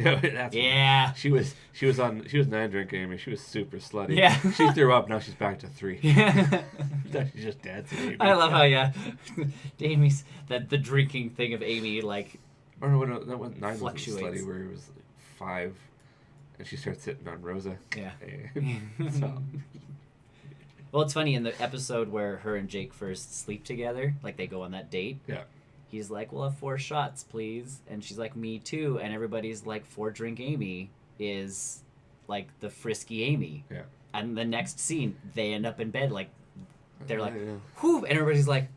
Yeah. She was 9-drink Amy. She was super slutty. Yeah. She threw up. Now she's back to 3. Yeah. She's just dancing. Amy. I love how Amy's the drinking thing of Amy like. Or no, that was 9 fluctuates. Was slutty where it was like 5, and she starts hitting on Rosa. Yeah. So. Well, it's funny in the episode where her and Jake first sleep together, like they go on that date. Yeah. He's like, we'll have 4 shots, please. And she's like, me too. And everybody's like, 4-drink Amy is like the frisky Amy. Yeah. And the next scene, they end up in bed. Like, they're like, yeah. whew. And everybody's like,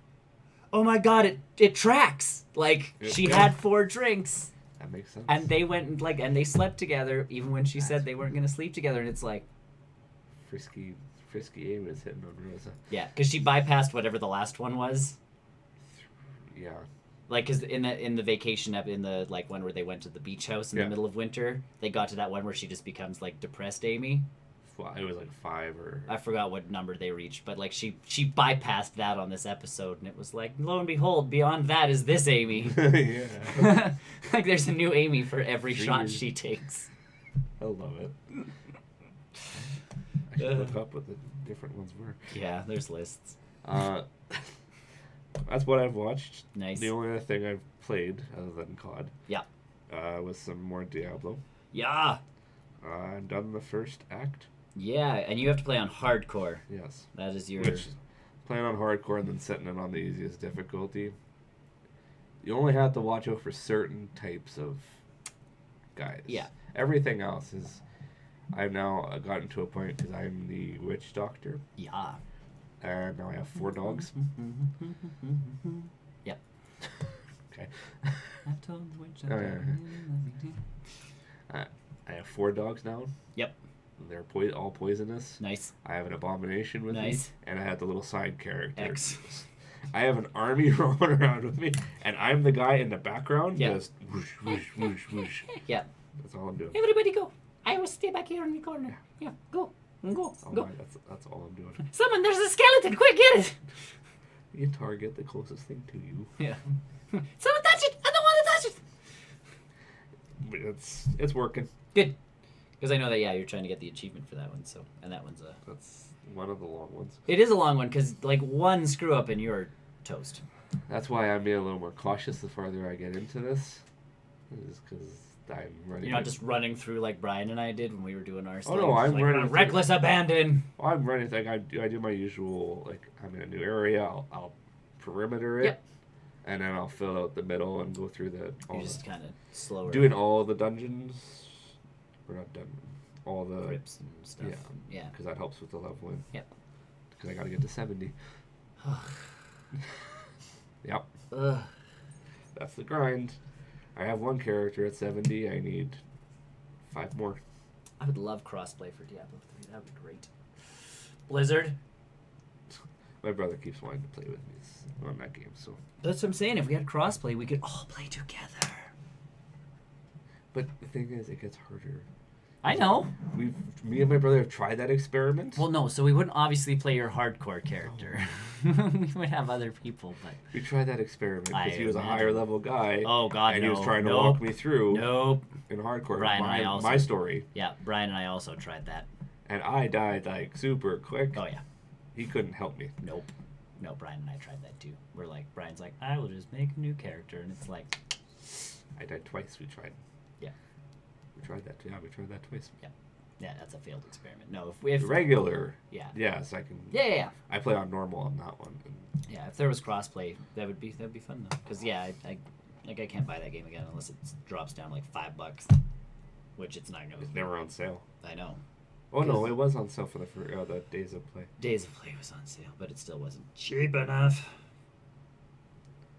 oh my God, it tracks. Like, she had 4 drinks. That makes sense. And they went and they slept together, even when she said they weren't going to sleep together. And it's like, Frisky Amy was hitting on Rosa. yeah, because she bypassed whatever the last one was. Yeah. Like, cause in the vacation in the like one where they went to the beach house in the middle of winter, they got to that one where she just becomes like depressed Amy. Well, it was like 5 or I forgot what number they reached, but like she bypassed that on this episode, and it was like, lo and behold, beyond that is this Amy. Yeah. Like there's a new Amy for every shot she takes. I love it. I should look up what the different ones were. Yeah, there's lists. That's what I've watched. Nice. The only other thing I've played, other than COD, was some more Diablo. Yeah. I'm done the first act. Yeah, and you have to play on hardcore. Yes. That is your... Which, playing on hardcore and then setting it on the easiest difficulty, you only have to watch out for certain types of guys. Yeah. Everything else is... I've now gotten to a point because I'm the witch doctor. Yeah. And now I have 4 dogs. Yep. Okay. I told the witch I have 4 dogs now. Yep. They're all poisonous. Nice. I have an abomination with me. And I have the little side character. X. I have an army roaming around with me, and I'm the guy in the background. Yep. Just whoosh, whoosh, whoosh, whoosh. Yep. That's all I'm doing. Everybody go. I will stay back here in the corner. Yeah, go. Go. Oh go. my, that's all I'm doing. Someone, there's a skeleton. Quick, get it. You target the closest thing to you. Yeah. Someone touch it. I don't want to touch it. But it's working. Good. Because I know that, you're trying to get the achievement for that one, so... And that one's a... That's one of the long ones. It is a long one, because, like, one screw-up and you're toast. That's why I'm being a little more cautious the farther I get into this. Is because I'm running... You're not just running through like Brian and I did when we were doing ours. Oh, no, I'm running... Reckless abandon! I'm running... Like, I do my usual... Like, I'm in a new area, I'll perimeter it. Yep. And then I'll fill out the middle and go through You're just kind of slower. Doing all the dungeons. We're not done. All the Rips and stuff. Yeah. Because that helps with the leveling. Yep. Because I got to get to 70. Yep. Ugh. That's the grind. I have one character at 70. I need 5 more. I would love crossplay for Diablo 3. That would be great. Blizzard. My brother keeps wanting to play with me on that game, so. That's what I'm saying. If we had crossplay, we could all play together. But the thing is, it gets harder. I know. Me and my brother have tried that experiment. Well, no, so we wouldn't obviously play your hardcore character. No. We would have other people, but... We tried that experiment because he was a higher level guy. Oh, God, and no. he was trying to walk me through in hardcore. Brian and I also... My story. Yeah, Brian and I also tried that. And I died, like, super quick. Oh, yeah. He couldn't help me. Nope. No, Brian and I tried that, too. We're like, Brian's like, I will just make a new character, and it's like... I died twice, we tried. Yeah. We tried that, we tried that twice. Yeah. Yeah, that's a failed experiment. No, if regular. Yeah. Yes, I can. Yeah. I play on normal on that one. Yeah, if there was crossplay, that'd be fun though. Because I can't buy that game again unless it drops down like $5, which it's not gonna. It's never on sale. I know. Oh no, it was on sale for the Days of Play. Days of Play was on sale, but it still wasn't cheap enough.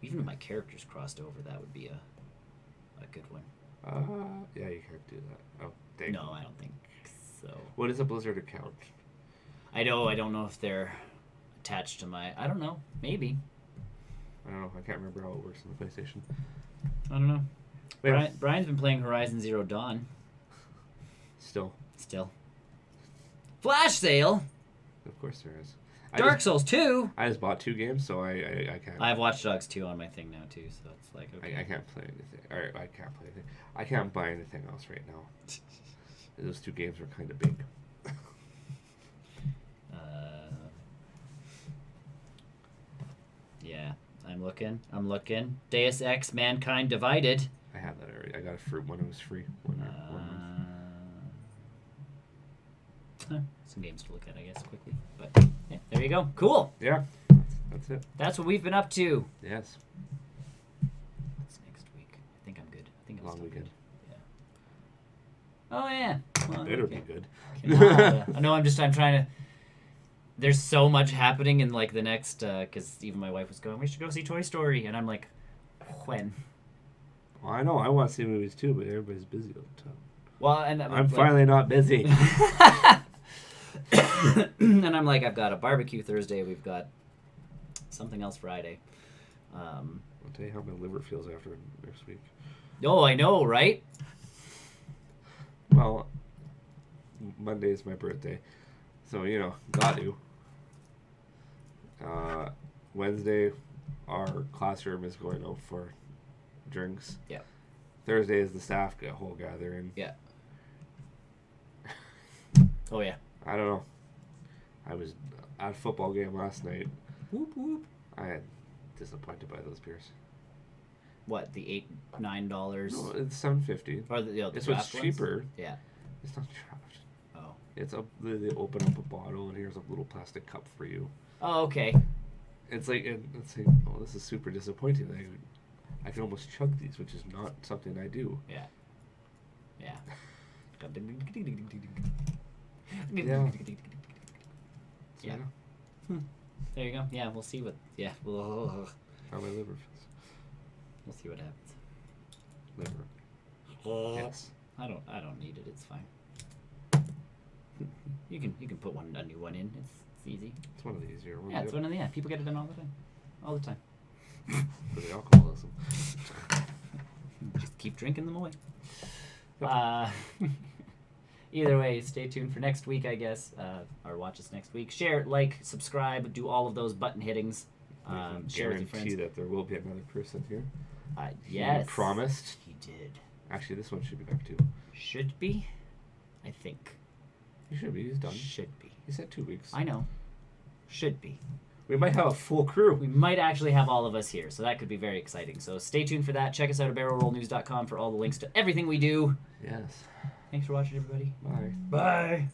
Even if my characters crossed over, that would be a good one. Yeah, you can't do that. Oh, dang. No, I don't think so. What is a Blizzard account? I don't know if they're attached to my... I don't know. Maybe. I don't know. I can't remember how it works on the PlayStation. I don't know. Yeah. Brian's been playing Horizon Zero Dawn. Still. Flash sale! Of course there is. Dark Souls 2! I just bought 2 games, so I can't... I have Watch Dogs 2 on my thing now, too, so it's like, okay. I can't play anything. Or I can't play anything. I can't buy anything else right now. Those 2 games are kind of big. Yeah, I'm looking. Deus Ex Mankind Divided. I have that already. I got it for when it was free. One month. Some games to look at, I guess, quickly. But yeah, there you go. Cool. Yeah, that's it. That's what we've been up to. Yes. What's next week? I think I'm good. I think I'm Long weekend. Good. Yeah. Oh yeah. Well, it'll be good. I know. I'm trying to. There's so much happening in like the next. Because even my wife was going, we should go see Toy Story, and I'm like, when? Well, I know. I want to see movies too, but everybody's busy all the time. Well, and I'm finally not busy. And I'm like, I've got a barbecue Thursday. We've got something else Friday. I'll tell you how my liver feels after next week. Oh, I know, right? Well, Monday is my birthday, so got to. Wednesday, our classroom is going out for drinks. Yeah. Thursday is the staff whole gathering. Yeah. Oh yeah. I don't know. I was at a football game last night. Whoop whoop. I am disappointed by those beers. What, the $8-9? No, it's $7.50. Or the it's what's cheaper. Ones? Yeah. It's not draft. Oh. It's they open up a bottle and here's a little plastic cup for you. Oh, okay. It's like oh, this is super disappointing. I can almost chug these, which is not something I do. Yeah. Yeah. Yeah. Yeah. There you go. Yeah, we'll see what. Yeah. How my liver feels. We'll see what happens. Liver. Yes. I don't need it. It's fine. You can put a new one in. It's easy. It's one of the easier ones. Yeah, it's one of the people get it done all the time. For the alcoholism. Just keep drinking them away. Either way, stay tuned for next week, I guess, or watch us next week. Share, like, subscribe, do all of those button hittings. Share with your friends. Guarantee that there will be another person here. Yes. He promised. He did. Actually, this one should be back too. Should be? I think. He should be. He's done. Should be. He said 2 weeks. I know. Should be. We might have a full crew. We might actually have all of us here, so that could be very exciting. So stay tuned for that. Check us out at barrelrollnews.com for all the links to everything we do. Yes. Thanks for watching, everybody. Bye. Bye.